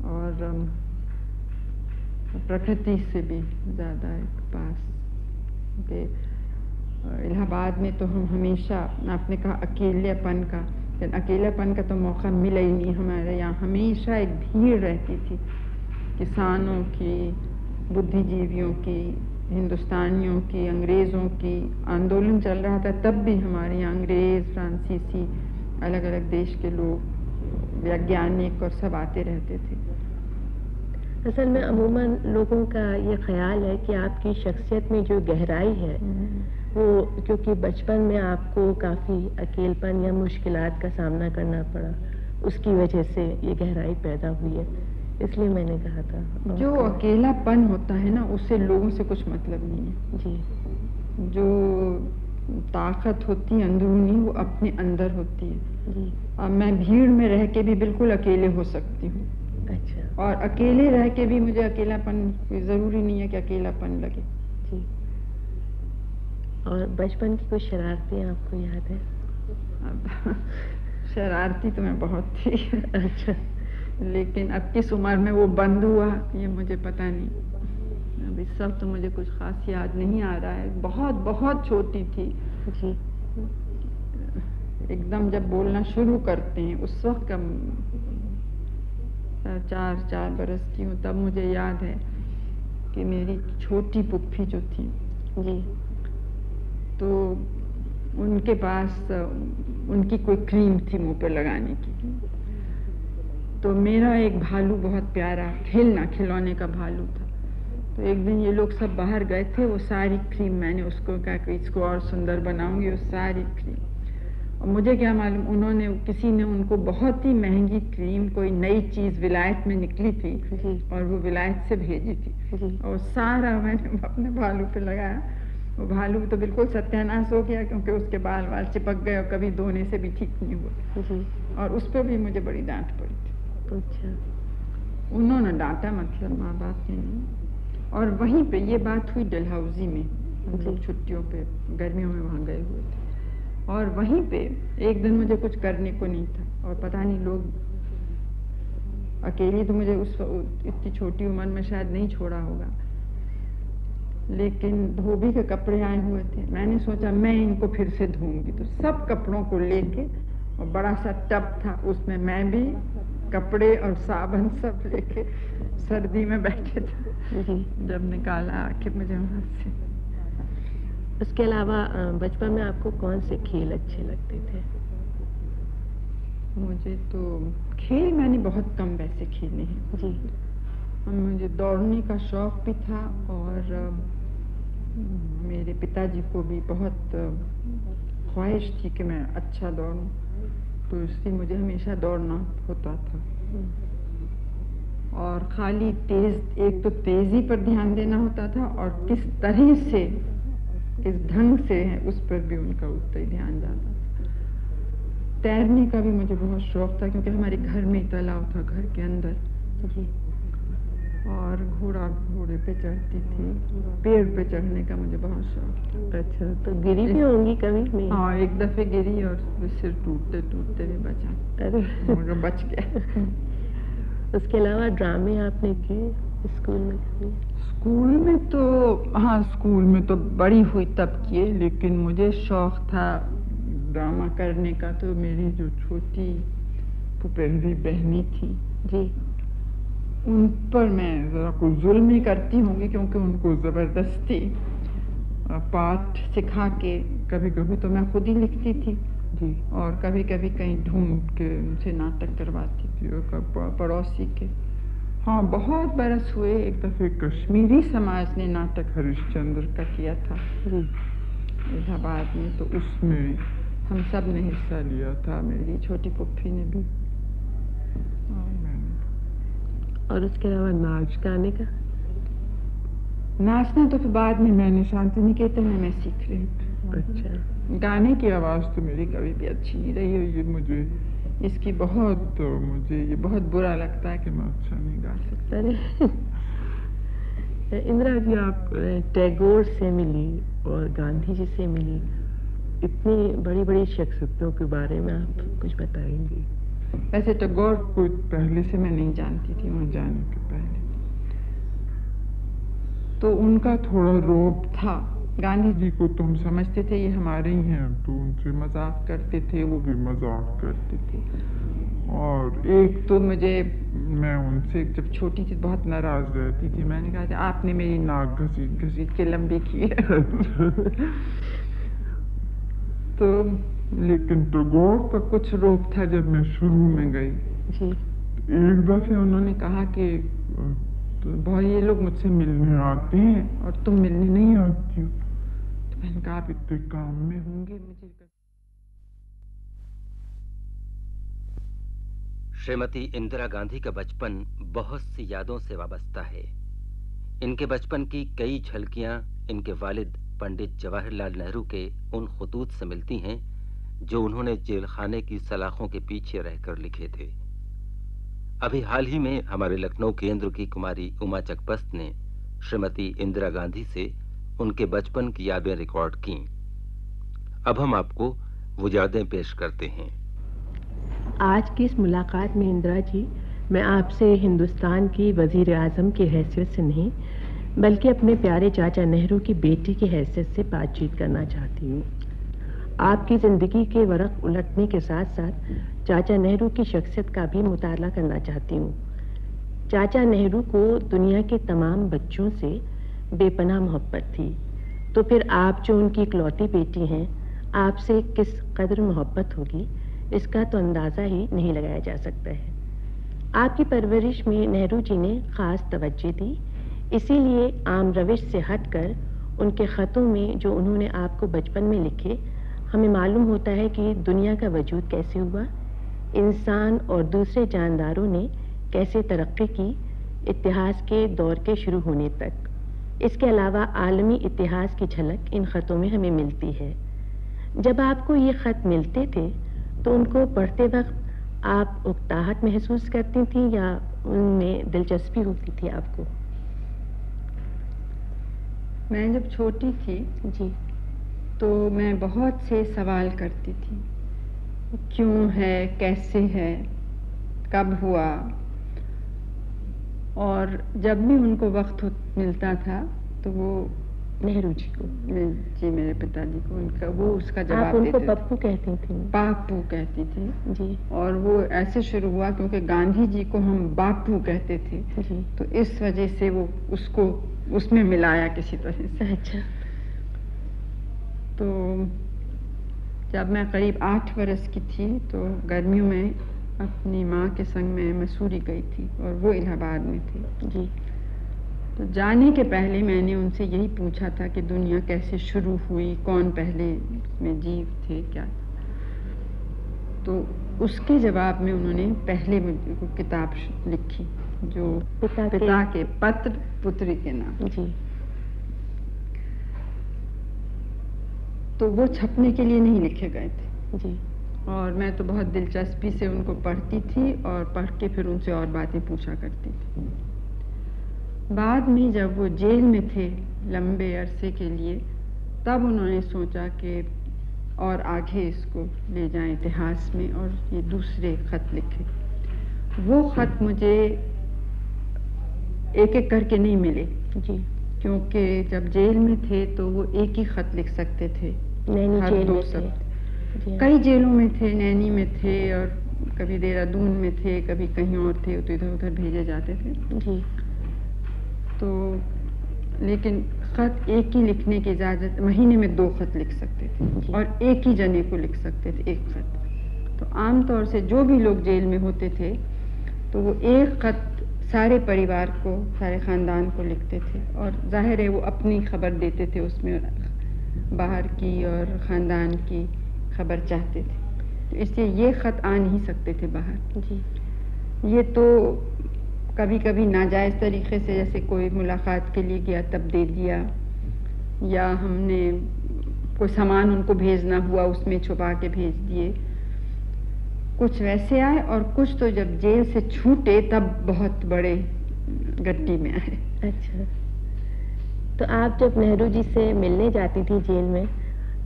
और प्रकृति से भी ज़्यादा एक पास के। इलाहाबाद में तो हम हमेशा, आपने कहा अकेलेपन का, लेकिन अकेलेपन का तो मौका मिला ही नहीं। हमारे यहाँ हमेशा एक भीड़ रहती थी, किसानों की, बुद्धिजीवियों की, हिंदुस्तानियों की, अंग्रेज़ों की। आंदोलन चल रहा था तब भी हमारे यहाँ अंग्रेज़, फ्रांसीसी, अलग अलग देश के लोग, वैज्ञानिक और सब आते रहते थे। असल में अमूमन लोगों का ये ख्याल है कि आपकी शख्सियत में जो गहराई है, वो क्योंकि बचपन में आपको काफ़ी अकेलपन या मुश्किलात का सामना करना पड़ा, उसकी वजह से ये गहराई पैदा हुई है, इसलिए मैंने कहा था। जो अकेलापन होता है ना, उससे लोगों से कुछ मतलब नहीं है जी। जो ताकत होती है अंदरूनी, वो अपने अंदर होती है जी। अब मैं भीड़ में रह के भी बिल्कुल अकेले हो सकती हूँ। अच्छा। और अकेले रह के भी मुझे अकेलापन, कोई ज़रूरी नहीं है कि अकेलापन लगे। जी। और बचपन की कुछ शरारतें आपको याद है? अब शरारती तो मैं बहुत थी। अच्छा। लेकिन अब किस उम्र में वो बंद हुआ ये मुझे पता नहीं। अब इस सब तो मुझे कुछ खास याद नहीं आ रहा है। बहुत बहुत छोटी थी जी। एकदम जब बोलना शुरू करते हैं उस वक्त कम 4 बरस की हूँ, तब मुझे याद है कि मेरी छोटी पुप्पी जो थी जी, तो उनके पास उनकी कोई क्रीम थी मुंह पर लगाने की। तो मेरा एक भालू बहुत प्यारा खिलौने का भालू था। तो एक दिन ये लोग सब बाहर गए थे, वो सारी क्रीम मैंने उसको कहा कि इसको और सुंदर बनाऊंगी, वो सारी क्रीम। और मुझे क्या मालूम, उन्होंने किसी ने उनको बहुत ही महंगी क्रीम, कोई नई चीज़ विलायत में निकली थी और वो विलायत से भेजी थी, और सारा मैंने अपने भालू पे लगाया। वो भालू तो बिल्कुल सत्यानाश हो गया क्योंकि उसके बाल चिपक गए और कभी धोने से भी ठीक नहीं हुआ, और उस पर भी मुझे बड़ी डांट पड़ी थी। अच्छा। उन्होंने डांटा, मतलब माँ बाप ने नहीं। और वहीं पे ये बात हुई डलहौजी में, हम लोग छुट्टियों पे गर्मियों में वहाँ गए हुए थे, और वहीं पे एक दिन मुझे कुछ करने को नहीं था, और पता नहीं लोग, अकेली तो मुझे उस इतनी छोटी उम्र में शायद नहीं छोड़ा होगा, लेकिन धोबी के कपड़े आए हुए थे। मैंने सोचा मैं इनको फिर से धोऊंगी, तो सब कपड़ों को लेके, और बड़ा सा टब था उसमें मैं भी, कपड़े और साबुन सब लेके सर्दी में बैठे थे। जब निकाला आके मुझे वहाँ से। उसके अलावा बचपन में आपको कौन से खेल अच्छे लगते थे? मुझे तो खेल मैंने बहुत कम वैसे खेले हैं जी। मुझे दौड़ने का शौक भी था, और मेरे पिताजी को भी बहुत ख्वाहिश थी कि मैं अच्छा दौड़ूं, तो इसलिए मुझे हमेशा दौड़ना होता था। और खाली एक तो तेजी पर ध्यान देना होता था, और किस तरह से, किस ढंग से है उस पर भी उनका उतना ही ध्यान जाता था। तैरने का भी मुझे बहुत शौक था क्योंकि हमारे घर में तालाब था, घर के अंदर। और घोड़े पे चढ़ती थी, पेड़ पे चढ़ने का मुझे बहुत शौक था। अच्छा, तो गिरी भी होंगी कभी? नहीं। हाँ, एक दफे गिरी और सिर टूटते टूटते भी बचा। अरे मुझे बच गया। उसके अलावा ड्रामे आपने किए स्कूल में कभी? स्कूल में तो, हाँ स्कूल में तो बड़ी हुई तब किए, लेकिन मुझे शौक था ड्रामा करने का। तो मेरी जो छोटी फुफेरी बहनी थी जी, उन पर मैं ज़रा कुछ जुल्म ही करती होंगी, क्योंकि उनको ज़बरदस्ती पाठ सिखा के, कभी कभी तो मैं खुद ही लिखती थी जी, और कभी कभी कहीं ढूंढ के उनसे नाटक करवाती थी, और पड़ोसी के। हाँ, बहुत बरस हुए। एक दफ़े कश्मीरी समाज ने नाटक हरिश्चंद्र का किया था इलाहाबाद में, तो उसमें हम सब ने हिस्सा लिया था, मेरी छोटी पुप्पी ने भी। और उसके अलावा नाच गाने का? नाचना तो फिर बाद में मैंने शांति निकेतन में मैं सीख रही थी। अच्छा। गाने की आवाज़ तो मेरी कभी भी अच्छी नहीं रही है। ये मुझे इसकी बहुत, मुझे ये बहुत बुरा लगता है कि मैं अच्छा नहीं गा सकती। अरे इंदिरा जी, आप टैगोर से मिली और गांधी जी से मिली, इतनी बड़ी बड़ी शख्सियतों के बारे में आप कुछ बताएंगी? वैसे टैगोर को पहले से मैं नहीं जानती थी, वहाँ जाने के पहले। तो उनका थोड़ा रौब था। गांधी जी को तो हम समझते थे ये हमारे ही हैं, तो उनसे मजाक करते थे, वो भी मजाक करते थे। और एक तो मैं उनसे जब छोटी थी बहुत नाराज रहती थी। मैंने कहा था आपने मेरी नाक घसीट घसीट के लंबी की है। तो लेकिन टैगोर का कुछ रौब था जब मैं शुरू में गई जी। एक दफे उन्होंने कहा कि भाई ये लोग मुझसे मिलने आते हैं और तुम मिलने नहीं आती हो। तो मैंने कहा आप इतने काम में होंगे, मुझे। श्रीमती इंदिरा गांधी का बचपन बहुत सी यादों से वाबस्ता है। इनके बचपन की कई झलकियां इनके वालिद पंडित जवाहरलाल नेहरू के उन खुतूत से मिलती हैं जो उन्होंने जेल खाने की सलाखों के पीछे रहकर लिखे थे। अभी हाल ही में हमारे लखनऊ केंद्र की कुमारी उमा चकबस्त ने श्रीमती इंदिरा गांधी से उनके बचपन की यादें रिकॉर्ड की। अब हम आपको वो यादें पेश करते हैं। आज की इस मुलाकात में इंदिरा जी, मैं आपसे हिंदुस्तान की वजीर आज़म की हैसियत से नहीं, बल्कि अपने प्यारे चाचा नेहरू की बेटी की हैसियत से बातचीत करना चाहती हूँ। आपकी ज़िंदगी के वरक़ उलटने के साथ साथ चाचा नेहरू की शख्सियत का भी मुताला करना चाहती हूँ। चाचा नेहरू को दुनिया के तमाम बच्चों से बेपनाह मोहब्बत थी, तो फिर आप जो उनकी इकलौती बेटी हैं, आपसे किस कदर मोहब्बत होगी, इसका तो अंदाज़ा ही नहीं लगाया जा सकता है। आपकी परवरिश में नेहरू जी ने ख़ास तवज्जो दी, इसीलिए आम रविश से हटकर उनके ख़तों में जो उन्होंने आपको बचपन में लिखे, हमें मालूम होता है कि दुनिया का वजूद कैसे हुआ, इंसान और दूसरे जानदारों ने कैसे तरक्की की इतिहास के दौर के शुरू होने तक। इसके अलावा आलमी इतिहास की झलक इन ख़तों में हमें मिलती है। जब आपको ये ख़त मिलते थे तो उनको पढ़ते वक्त आप उकताहट महसूस करती थी या उनमें दिलचस्पी होती थी आपको? मैं जब छोटी थी जी, तो मैं बहुत से सवाल करती थी, क्यों है, कैसे है, कब हुआ। और जब भी उनको वक्त मिलता था तो वो नेहरू जी को, जी मेरे पिताजी को, उनका वो उसका जवाब आप उनको देते थे। पप्पू कहती थी? बापू कहती थी जी। और वो ऐसे शुरू हुआ क्योंकि गांधी जी को हम बापू कहते थे जी। तो इस वजह से वो उसको उसमें मिलाया किसी तरह से। अच्छा। तो जब मैं करीब 8 बरस की थी तो गर्मियों में अपनी माँ के संग में मसूरी गई थी और वो इलाहाबाद में थी। जी। तो जाने के पहले मैंने उनसे यही पूछा था कि दुनिया कैसे शुरू हुई, कौन पहले में जीव थे, क्या। तो उसके जवाब में उन्होंने पहले मुझे को किताब लिखी जो पिता के पत्र पुत्री के नाम। जी। तो वो छपने के लिए नहीं लिखे गए थे। जी। और मैं तो बहुत दिलचस्पी से उनको पढ़ती थी और पढ़ के फिर उनसे और बातें पूछा करती थी। बाद में जब वो जेल में थे लंबे अरसे के लिए, तब उन्होंने सोचा कि और आगे इसको ले जाएं इतिहास में और ये दूसरे ख़त लिखे। वो ख़त मुझे एक एक करके नहीं मिले। जी। क्योंकि जब जेल में थे तो वो एक ही ख़त लिख सकते थे, हर दो शब्द। कई जेलों में थे, नैनी में थे और कभी देहरादून में थे, कभी कहीं और थे, तो इधर उधर भेजे जाते थे। जी। तो लेकिन ख़त एक ही लिखने की इजाज़त, महीने में 2 ख़त लिख सकते थे और एक ही जने को लिख सकते थे, एक ख़त। तो आम तौर से जो भी लोग जेल में होते थे तो वो एक ख़त सारे परिवार को, सारे ख़ानदान को लिखते थे और जाहिर है वो अपनी खबर देते थे उसमें, बाहर की और ख़ानदान की खबर चाहते थे, तो इसलिए ये ख़त आ नहीं सकते थे बाहर। जी। ये तो कभी कभी नाजायज़ तरीक़े से, जैसे कोई मुलाकात के लिए गया तब दे दिया, या हमने कोई सामान उनको भेजना हुआ उसमें छुपा के भेज दिए। कुछ वैसे आए और कुछ तो जब जेल से छूटे तब बहुत बड़े गट्टी में आए। अच्छा। तो आप जब नेहरू जी से मिलने जाती थी जेल में,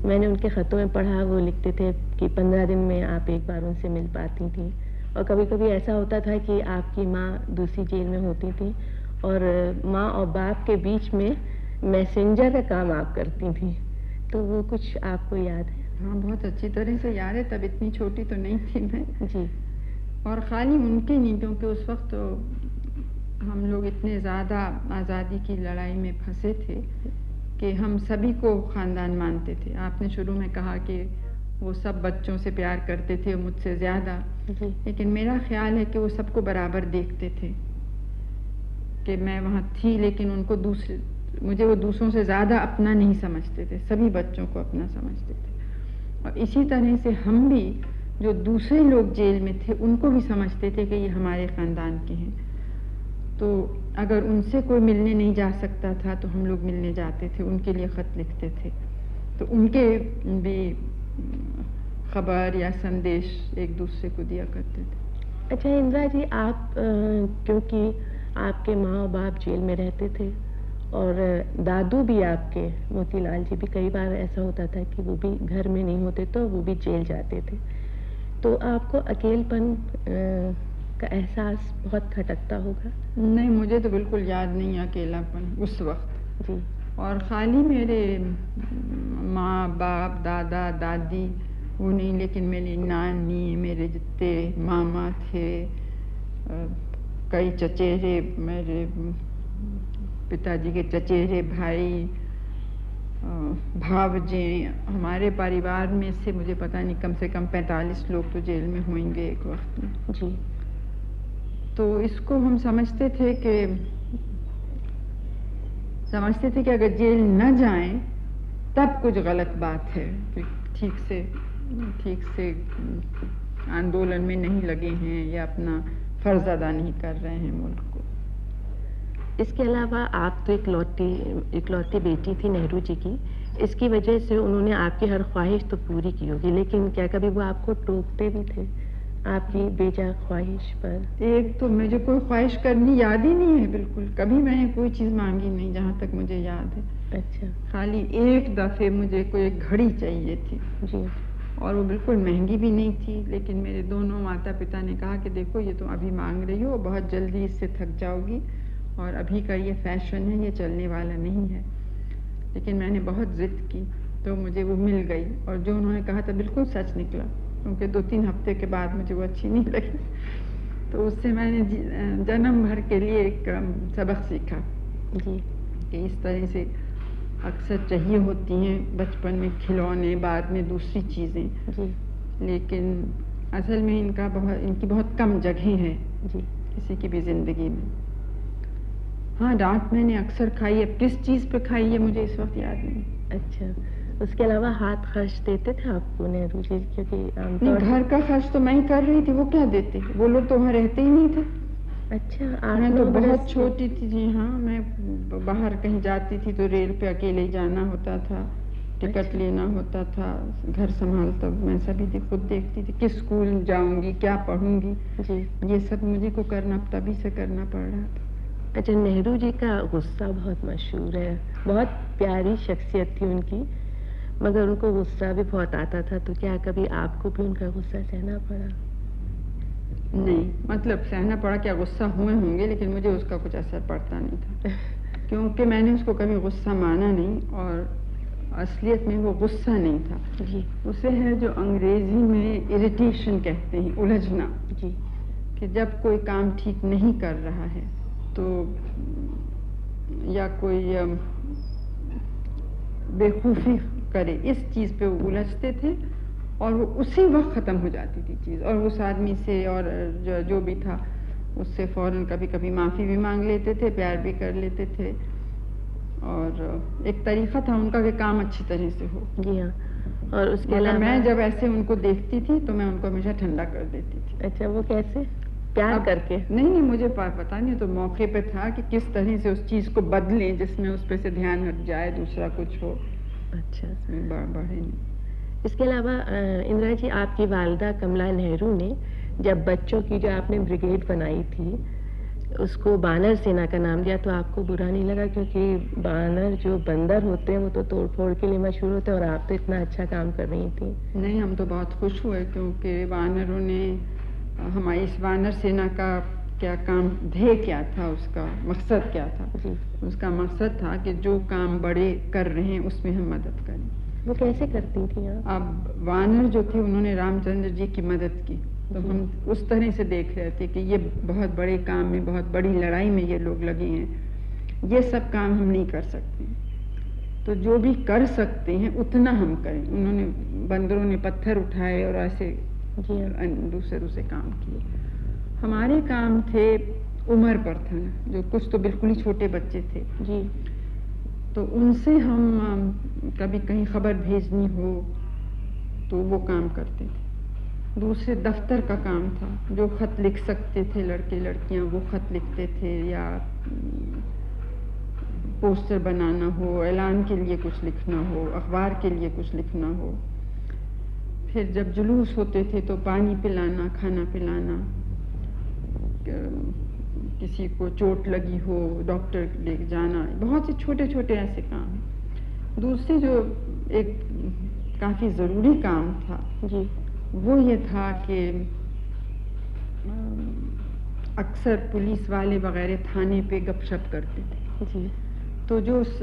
मैंने उनके ख़तों में पढ़ा, वो लिखते थे कि 15 दिन में आप एक बार उनसे मिल पाती थी, और कभी कभी ऐसा होता था कि आपकी माँ दूसरी जेल में होती थी और माँ और बाप के बीच में मैसेंजर का काम आप करती थी, तो वो कुछ आपको याद है? हाँ, बहुत अच्छी तरह से याद है। तब इतनी छोटी तो नहीं थी मैं। जी। और ख़ाली उनके नहीं, क्योंकि उस वक्त तो हम लोग इतने ज़्यादा आज़ादी की लड़ाई में फंसे थे कि हम सभी को ख़ानदान मानते थे। आपने शुरू में कहा कि वो सब बच्चों से प्यार करते थे, मुझसे ज़्यादा, लेकिन मेरा ख्याल है कि वो सबको बराबर देखते थे कि मैं वहाँ थी, लेकिन उनको मुझे वो दूसरों से ज़्यादा अपना नहीं समझते थे, सभी बच्चों को अपना समझते थे। और इसी तरह से हम भी जो दूसरे लोग जेल में थे उनको भी समझते थे कि ये हमारे ख़ानदान के हैं। तो अगर उनसे कोई मिलने नहीं जा सकता था तो हम लोग मिलने जाते थे, उनके लिए ख़त लिखते थे, तो उनके भी खबर या संदेश एक दूसरे को दिया करते थे। अच्छा इंदिरा जी, आप क्योंकि आपके माँ और बाप जेल में रहते थे और दादू भी आपके, मोतीलाल जी भी, कई बार ऐसा होता था कि वो भी घर में नहीं होते तो वो भी जेल जाते थे, तो आपको अकेलपन का एहसास बहुत खटकता होगा? नहीं, मुझे तो बिल्कुल याद नहीं अकेलापन उस वक्त जी। और खाली मेरे माँ बाप दादा दादी वो नहीं, लेकिन मेरी नानी, मेरे जितने मामा थे, कई चचेरे, मेरे पिताजी के चचेरे भाई, भावजे, हमारे परिवार में से मुझे पता नहीं कम से कम 45 लोग तो जेल में होंगे एक वक्त में। जी। तो इसको हम समझते थे कि अगर जेल न जाएं तब कुछ गलत बात है कि ठीक से आंदोलन में नहीं लगे हैं या अपना फर्ज अदा नहीं कर रहे हैं मुल्क को। इसके अलावा आप तो इकलौती बेटी थी नेहरू जी की, इसकी वजह से उन्होंने आपकी हर ख्वाहिश तो पूरी की होगी, लेकिन क्या कभी वो आपको टोकते भी थे आपकी बेजा ख्वाहिश पर? एक तो मुझे कोई ख्वाहिश करनी याद ही नहीं है बिल्कुल, कभी मैंने कोई चीज़ मांगी नहीं जहाँ तक मुझे याद है। अच्छा। खाली एक दफ़े मुझे कोई एक घड़ी चाहिए थी जी, और वो बिल्कुल महंगी भी नहीं थी, लेकिन मेरे दोनों माता पिता ने कहा कि देखो ये तुम अभी मांग रही हो, बहुत जल्दी इससे थक जाओगी और अभी का ये फैशन है, ये चलने वाला नहीं है। लेकिन मैंने बहुत ज़िद की तो मुझे वो मिल गई और जो उन्होंने कहा था बिल्कुल सच निकला, क्योंकि 2-3 हफ्ते के बाद मुझे वो अच्छी नहीं लगी। तो उससे मैंने जन्म भर के लिए एक सबक सीखा जी कि इस तरह से अक्सर चाहिए होती हैं बचपन में खिलौने, बाद में दूसरी चीज़ें जी, लेकिन असल में इनकी बहुत कम जगह है जी किसी की भी ज़िंदगी में। हाँ, डांट मैंने अक्सर खाई है, किस चीज़ पे खाई है मुझे इस वक्त याद नहीं। अच्छा, उसके अलावा हाथ खर्च देते थे आपको नेहरू जी? क्योंकि नहीं, घर का खर्च तो मैं ही कर रही थी, वो क्या देते, वो लोग तो वहाँ रहते ही नहीं थे। अच्छा, मैं तो बहुत छोटी थी जी। हाँ, मैं बाहर कहीं जाती थी तो रेल पे अकेले ही जाना होता था, टिकट लेना होता था, घर संभाल तब मैं सभी खुद देखती थी, किस स्कूल जाऊंगी, क्या पढ़ूंगी जी, ये सब मुझे को करना तभी से करना पड़ रहा था। अच्छा, नेहरू जी का गुस्सा बहुत मशहूर है, बहुत प्यारी शख्सियत थी उनकी, मगर उनको गुस्सा भी बहुत आता था, तो क्या कभी आपको भी उनका गुस्सा सहना पड़ा? नहीं, मतलब सहना पड़ा क्या, गुस्सा हुए होंगे लेकिन मुझे उसका कुछ असर पड़ता नहीं था क्योंकि मैंने उसको कभी गुस्सा माना नहीं और असलियत में वो गुस्सा नहीं था जी। उसे है जो अंग्रेजी में इरिटेशन कहते हैं, उलझना जी। कि जब कोई काम ठीक नहीं कर रहा है तो या कोई बेवकूफ़ी करे, इस चीज़ पे वो उलझते थे और वो उसी वक्त ख़त्म हो जाती थी चीज़, और उस आदमी से और जो भी था उससे फ़ौरन कभी कभी माफ़ी भी मांग लेते थे, प्यार भी कर लेते थे और एक तरीक़ा था उनका कि काम अच्छी तरह से हो। जी हाँ, और उसके अलावा मैं जब ऐसे उनको देखती थी तो मैं उनको हमेशा ठंडा कर देती थी। अच्छा, वो कैसे? प्यार करके? नहीं, मुझे पता नहीं, तो मौके पे था कि किस तरह से उस चीज़ को बदलें जिसमें उस पे से ध्यान हट जाए, दूसरा कुछ हो। अच्छा, बढ़े नहीं। इसके अलावा इंदिरा जी, आपकी वालिदा कमला नेहरू ने जब बच्चों की जो आपने ब्रिगेड बनाई थी उसको बानर सेना का नाम दिया, तो आपको बुरा नहीं लगा? क्योंकि बानर जो बंदर होते हैं वो तो तोड़ फोड़ के लिए मशहूर होते हैं और आप तो इतना अच्छा काम कर रही थी। नहीं, हम तो बहुत खुश हुए क्योंकि वानरों ने हमारी इस वानर सेना का क्या काम, ध्येय क्या था, उसका मकसद क्या था जी। उसका मकसद था कि जो काम बड़े कर रहे हैं उसमें हम मदद करें। वो कैसे करती थी आप? अब वानर जो थे उन्होंने रामचंद्र जी की मदद की, तो हम उस तरह से देख रहे थे कि ये बहुत बड़े काम में, बहुत बड़ी लड़ाई में ये लोग लगे हैं, ये सब काम हम नहीं कर सकते, तो जो भी कर सकते हैं उतना हम करें। उन्होंने, बंदरों ने पत्थर उठाए और ऐसे दूसरे काम किए। हमारे काम थे उम्र पर था, जो कुछ तो बिल्कुल ही छोटे बच्चे थे जी, तो उनसे हम कभी कहीं खबर भेजनी हो तो वो काम करते थे। दूसरे दफ्तर का काम था, जो खत लिख सकते थे लड़के लड़कियां वो खत लिखते थे, या पोस्टर बनाना हो, ऐलान के लिए कुछ लिखना हो, अखबार के लिए कुछ लिखना हो। फिर जब जुलूस होते थे तो पानी पिलाना, खाना पिलाना, किसी को चोट लगी हो डॉक्टर ले जाना, बहुत से छोटे छोटे ऐसे काम हैं। दूसरे जो एक काफ़ी ज़रूरी काम था जी, वो ये था कि अक्सर पुलिस वाले वगैरह थाने पे गपशप करते थे जी, तो जो उस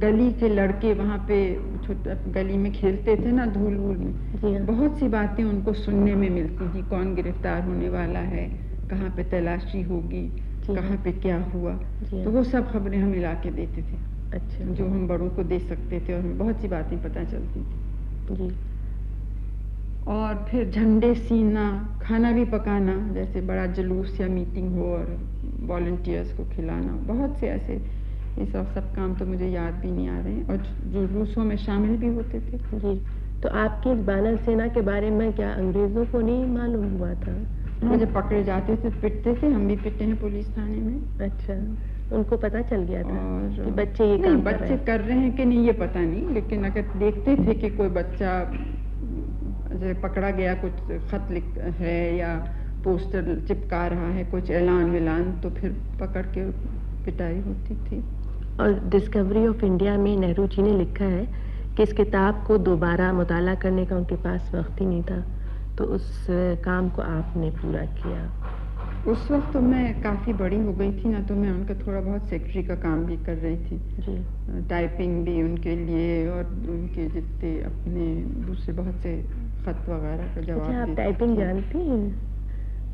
गली के लड़के वहाँ पे छोटे गली में खेलते थे ना धूल वूल में, जी हाँ। बहुत सी बातें उनको सुनने में मिलती थी, कौन गिरफ्तार होने वाला है, कहाँ पे तलाशी होगी, कहाँ पे क्या हुआ, तो वो सब खबरें हम ला के देते थे। अच्छा, जो हम बड़ों को दे सकते थे और हमें बहुत सी बातें पता चलती थी जी। और फिर झंडे सीना, खाना भी पकाना, जैसे बड़ा जुलूस या मीटिंग हो और वॉलंटियर्स को खिलाना, बहुत से ऐसे, ये सब काम तो मुझे याद भी नहीं आ रहे हैं और जुलूसों में शामिल भी होते थे। जी, तो आपकी इस बानर सेना के बारे में क्या अंग्रेजों को नहीं मालूम हुआ था? मुझे पकड़े जाते थे, पिटते थे, हम भी पिटे हैं पुलिस थाने में। अच्छा, उनको पता चल गया था और कि बच्चे ये नहीं, काम बच्चे कर रहे हैं कि नहीं ये पता नहीं, लेकिन अगर देखते थे कि कोई बच्चा जैसे पकड़ा गया, कुछ खत लिख है या पोस्टर चिपका रहा है, कुछ ऐलान विलान, तो फिर पकड़ के पिटाई होती थी। और डिस्कवरी ऑफ इंडिया में नेहरू जी ने लिखा है कि इस किताब को दोबारा मुताला करने का उनके पास वक्त ही नहीं था, तो उस काम को आपने पूरा किया। उस वक्त तो मैं काफ़ी बड़ी हो गई थी ना, तो मैं उनका थोड़ा बहुत सेक्रेटरी का काम भी कर रही थी जी, टाइपिंग भी उनके लिए और उनके जितने अपने दूसरे बहुत से खत वगैरह का जवाब अच्छा, आप देती टाइपिंग थी। जानती हैं?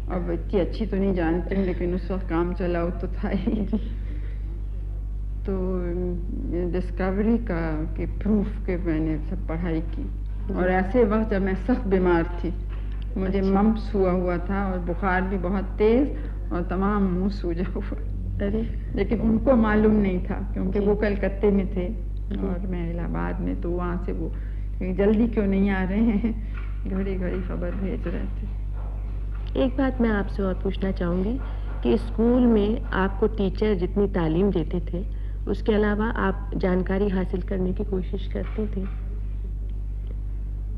अब इतनी अच्छी तो नहीं जानती हूँ, लेकिन उस वक्त काम चलाओ तो था ही। तो डिस्कवरी का कि प्रूफ के मैंने सब पढ़ाई की और ऐसे वक्त जब मैं सख्त बीमार थी, मुझे मम्प्स हुआ था और बुखार भी बहुत तेज और तमाम मुंह सूजा हुआ। अरे, लेकिन उनको मालूम नहीं था क्योंकि वो कलकत्ते में थे और मैं इलाहाबाद में, तो वहाँ से वो जल्दी क्यों नहीं आ रहे हैं, घड़ी घड़ी खबर भेज रहे थे। एक बात मैं आपसे और पूछना चाहूँगी कि स्कूल में आपको टीचर जितनी तालीम देते थे, उसके अलावा आप जानकारी हासिल करने की कोशिश करती थी?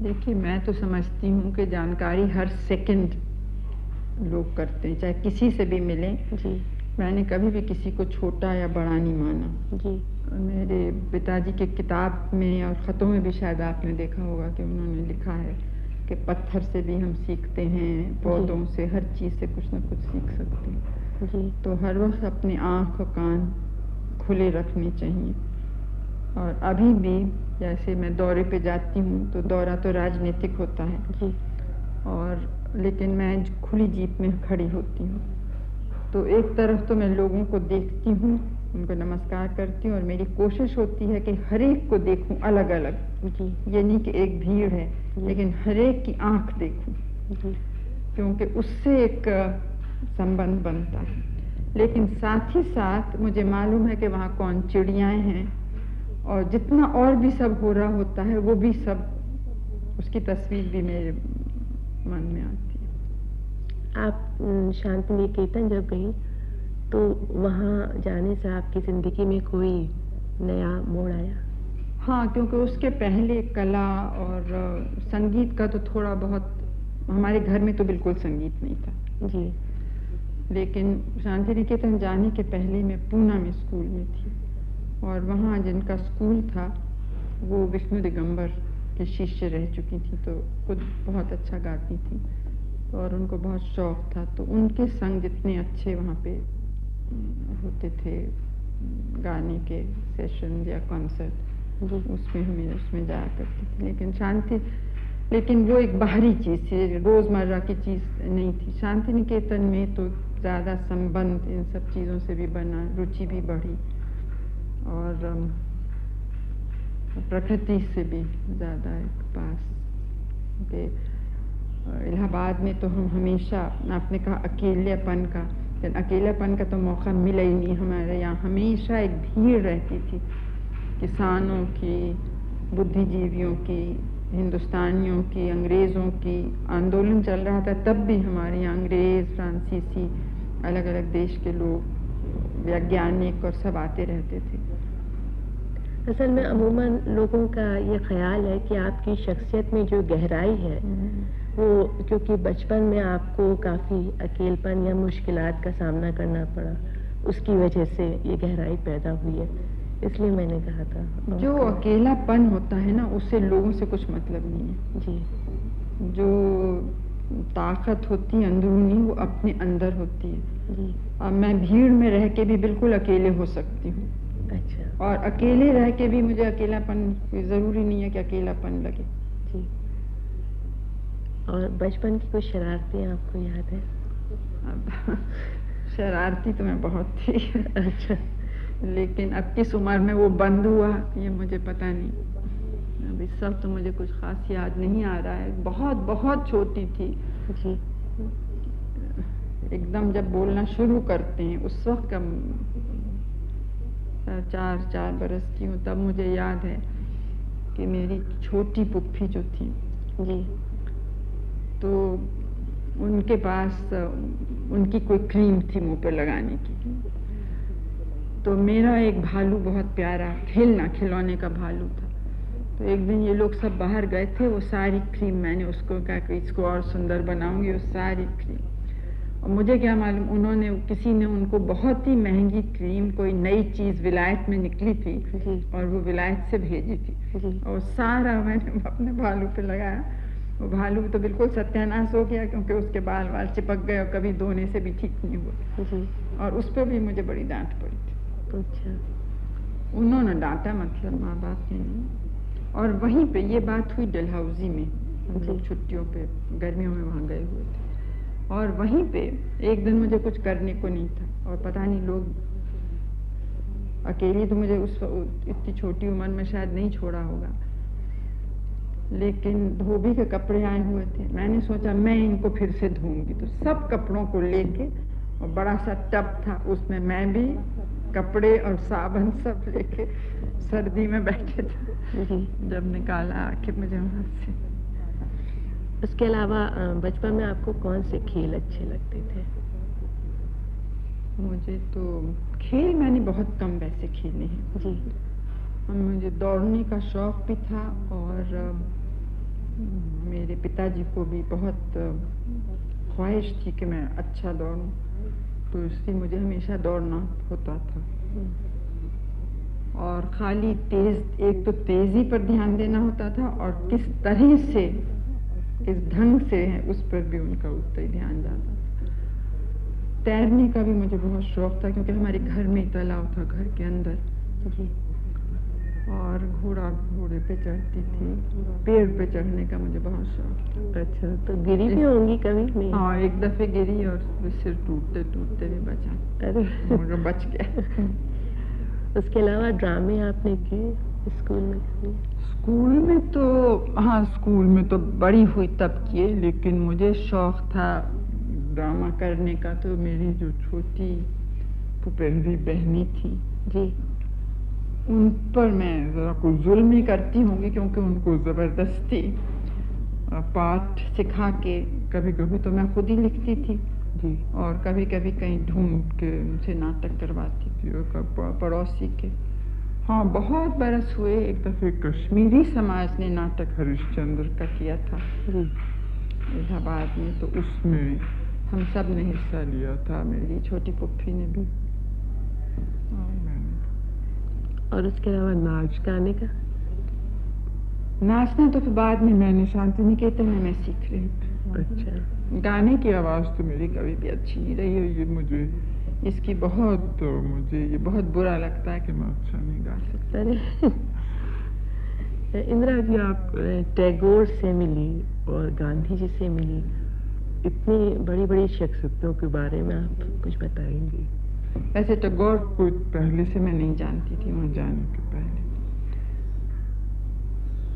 देखिए, मैं तो समझती हूँ कि जानकारी हर सेकंड लोग करते हैं, चाहे किसी से भी मिलें। जी, मैंने कभी भी किसी को छोटा या बड़ा नहीं माना। जी, मेरे पिताजी के किताब में और ख़तों में भी शायद आपने देखा होगा कि उन्होंने लिखा है कि पत्थर से भी हम सीखते हैं, पौधों से, हर चीज़ से कुछ न कुछ सीख सकते हैं। जी, तो हर वक्त अपनी आँख और कान खुले रखने चाहिए। और अभी भी जैसे मैं दौरे पे जाती हूँ तो दौरा तो राजनीतिक होता है जी, और लेकिन मैं खुली जीप में खड़ी होती हूँ, तो एक तरफ तो मैं लोगों को देखती हूँ, उनको नमस्कार करती हूँ और मेरी कोशिश होती है कि हर एक को देखूँ अलग अलग। जी, ये नहीं कि एक भीड़ है, लेकिन हर एक की आँख देखूँ, जी, क्योंकि उससे एक संबंध बनता है। लेकिन साथ ही साथ मुझे मालूम है कि वहाँ कौन चिड़ियाएँ हैं और जितना और भी सब हो रहा होता है वो भी सब, उसकी तस्वीर भी मेरे मन में आती है। आप शांति निकेतन जब गई तो वहाँ जाने से आपकी ज़िंदगी में कोई नया मोड़ आया? हाँ, क्योंकि उसके पहले कला और संगीत का तो थोड़ा बहुत, हमारे घर में तो बिल्कुल संगीत नहीं था जी, लेकिन शांति निकेतन जाने के पहले मैं पूना में स्कूल में थी और वहाँ जिनका स्कूल था वो विष्णु दिगंबर के शिष्य रह चुकी थी, तो खुद बहुत अच्छा गाती थी और उनको बहुत शौक था, तो उनके संग जितने अच्छे वहाँ पे होते थे गाने के सेशन या कॉन्सर्ट, उसमें जाया करती थी। लेकिन वो एक बाहरी चीज़ थी, रोज़मर्रा की चीज़ नहीं थी। शांति निकेतन में तो ज़्यादा संबंध इन सब चीज़ों से भी बना, रुचि भी बढ़ी और प्रकृति से भी ज़्यादा एक पास के। इलाहाबाद में तो हम हमेशा, आपने कहा अकेलेपन का, लेकिन अकेलेपन का तो मौका मिला ही नहीं। हमारे यहाँ हमेशा एक भीड़ रहती थी, किसानों की, बुद्धिजीवियों की, हिंदुस्तानियों की, अंग्रेज़ों की। आंदोलन चल रहा था तब भी हमारे यहाँ अंग्रेज़, फ्रांसीसी, अलग अलग देश के लोग, वैज्ञानिक और सब आते रहते थे। असल में अमूमन लोगों का ये ख्याल है कि आपकी शख्सियत में जो गहराई है वो क्योंकि बचपन में आपको काफ़ी अकेलपन या मुश्किलात का सामना करना पड़ा, उसकी वजह से ये गहराई पैदा हुई है, इसलिए मैंने कहा था। जो अकेलापन होता है ना, उससे लोगों से कुछ मतलब नहीं है जी। जो ताकत होती है अंदरूनी, वो अपने अंदर होती है जी। अब मैं भीड़ में रह के भी बिल्कुल अकेले हो सकती हूँ। अच्छा। और अकेले रह के भी मुझे अकेलापन, कोई ज़रूरी नहीं है कि अकेलापन लगे। जी। और बचपन की कुछ शरारतें आपको याद है? अब शरारती तो मैं बहुत थी। अच्छा। लेकिन अब किस उम्र में वो बंद हुआ ये मुझे पता नहीं। अब इस सब तो मुझे कुछ खास याद नहीं आ रहा है। बहुत बहुत छोटी थी जी। एकदम जब बोलना शुरू करते हैं उस वक्त कम 4 बरस की हूँ, तब मुझे याद है कि मेरी छोटी पुप्पी जो थी जी, तो उनके पास उनकी कोई क्रीम थी मुंह पर लगाने की। तो मेरा एक भालू बहुत प्यारा खिलौने का भालू था। तो एक दिन ये लोग सब बाहर गए थे, वो सारी क्रीम मैंने उसको कहा कि इसको और सुंदर बनाऊंगी, वो सारी क्रीम। और मुझे क्या मालूम, उन्होंने किसी ने उनको बहुत ही महंगी क्रीम, कोई नई चीज़ विलायत में निकली थी और वो विलायत से भेजी थी, और सारा मैंने अपने भालू पे लगाया। वो भालू तो बिल्कुल सत्यानाश हो गया क्योंकि उसके बाल चिपक गए और कभी धोने से भी ठीक नहीं हुआ। और उस पर भी मुझे बड़ी डांट पड़ी थी। अच्छा। उन्होंने डांटा, मतलब माँ बाप ने नहीं। और वहीं पे ये बात हुई डलहौजी में, हम लोग छुट्टियों पे गर्मियों में वहाँ गए हुए थे। और वहीं पे एक दिन मुझे कुछ करने को नहीं था, और पता नहीं लोग, अकेली तो मुझे उस इतनी छोटी उम्र में शायद नहीं छोड़ा होगा, लेकिन धोबी के कपड़े आए हुए थे। मैंने सोचा मैं इनको फिर से धोऊंगी, तो सब कपड़ों को लेके, और बड़ा सा टब था उसमें मैं भी, कपड़े और साबुन सब लेके सर्दी में बैठे थे। जब निकाला आके मुझे वहाँ से। उसके अलावा बचपन में आपको कौन से खेल अच्छे लगते थे? मुझे तो खेल मैंने बहुत कम वैसे खेले हैं जी। मुझे दौड़ने का शौक भी था, और मेरे पिताजी को भी बहुत ख्वाहिश थी कि मैं अच्छा दौड़ूं, तो इसलिए मुझे हमेशा दौड़ना होता था। और खाली एक तो तेजी पर ध्यान देना होता था, और किस तरह से, किस ढंग से है उस पर भी उनका उतना ही ध्यान जाता था। तैरने का भी मुझे बहुत शौक था क्योंकि हमारे घर में तालाब था, घर के अंदर। और घोड़े पे चढ़ती थी, पेड़ पे चढ़ने का मुझे बहुत शौक था। अच्छा, तो गिरी भी होंगी कभी? नहीं। हाँ, एक दफे गिरी और सिर टूटते टूटते भी बचा। अरे मगर बच गया। उसके अलावा ड्रामे आपने किए स्कूल में कभी? स्कूल में तो, हाँ स्कूल में तो बड़ी हुई तब किए, लेकिन मुझे शौक था ड्रामा करने का। तो मेरी जो छोटी फुफेरी बहनी थी जी, उन पर मैं ज़रा कुछ जुल्म ही करती होंगी, क्योंकि उनको ज़बरदस्ती पाठ सिखा के, कभी कभी तो मैं खुद ही लिखती थी जी, और कभी कभी कहीं ढूंढ के उनसे नाटक करवाती थी, और पड़ोसी के। हाँ, बहुत बरस हुए। एक दफ़े कश्मीरी समाज ने नाटक हरिश्चंद्र का किया था इलाहाबाद में, तो उसमें हम सब ने हिस्सा लिया था, मेरी छोटी पुप्पी ने भी। और उसके अलावा नाच गाने का? नाचना तो फिर बाद में मैंने शांति निकेतन में मैं सीख रही थी। अच्छा। गाने की आवाज़ तो मेरी कभी भी अच्छी नहीं रही है। ये मुझे इसकी बहुत, मुझे ये बहुत बुरा लगता है कि मैं अच्छा नहीं गा सकती। अरे इंदिरा जी, आप टैगोर से मिली और गांधी जी से मिली, इतनी बड़ी बड़ी शख्सियतों के बारे में आप कुछ बताएंगी? वैसे टैगोर को पहले से मैं नहीं जानती थी, वहाँ जाने के पहले।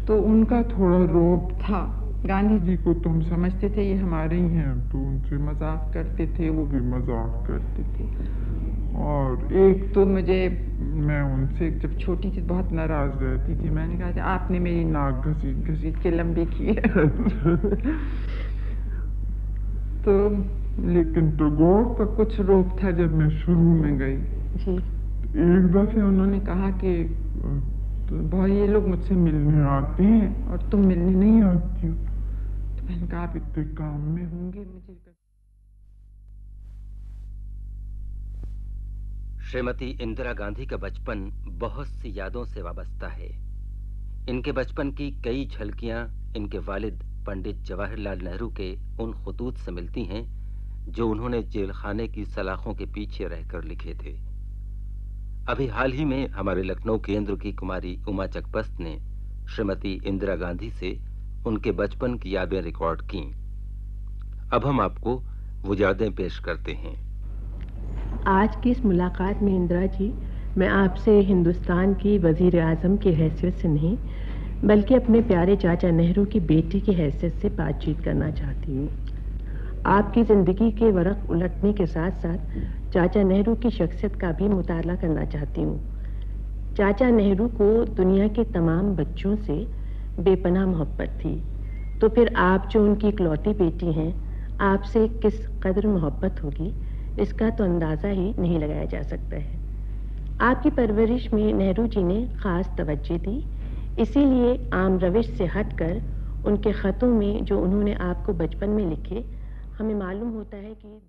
तो उनका थोड़ा रौब था। गांधी जी को तो हम समझते थे ये हमारे ही हैं, तो उनसे मजाक करते थे, वो भी मजाक करते थे। और एक तो मैं उनसे जब छोटी थी बहुत नाराज रहती थी। मैंने कहा था आपने मेरी नाक घसीट घसीट के लंबी की है। तो लेकिन टैगोर का कुछ रोक था जब मैं शुरू में गई जी। एक दफे उन्होंने कहा कि तो भाई ये लोग मुझसे मिलने आते हैं और तुम मिलने नहीं आती हो। मैंने कहा आप इतने काम में होंगे, मुझे श्रीमती इंदिरा गांधी का बचपन बहुत सी यादों से वाबस्ता है। इनके बचपन की कई झलकियां इनके वालिद पंडित जवाहरलाल नेहरू के उन खुतूत से मिलती हैं जो उन्होंने जेल खाने की सलाखों के पीछे रहकर लिखे थे। अभी हाल ही में हमारे लखनऊ केंद्र की कुमारी उमा चकबस्त ने श्रीमती इंदिरा गांधी से उनके बचपन की यादें रिकॉर्ड की। अब हम आपको वो यादें पेश करते हैं। आज की इस मुलाकात में इंदिरा जी, मैं आपसे हिंदुस्तान की वजीर आज़म की हैसियत से नहीं बल्कि अपने प्यारे चाचा नेहरू की बेटी की हैसियत से बातचीत करना चाहती हूँ। आपकी ज़िंदगी के वरक़ उलटने के साथ साथ चाचा नेहरू की शख्सियत का भी मुताला करना चाहती हूँ। चाचा नेहरू को दुनिया के तमाम बच्चों से बेपनाह मोहब्बत थी, तो फिर आप जो उनकी इकलौती बेटी हैं, आपसे किस कदर मोहब्बत होगी इसका तो अंदाज़ा ही नहीं लगाया जा सकता है। आपकी परवरिश में नेहरू जी ने ख़ास तवज्जो दी, इसीलिए आम रविश से हटकर उनके ख़तों में जो उन्होंने आपको बचपन में लिखे, हमें मालूम होता है कि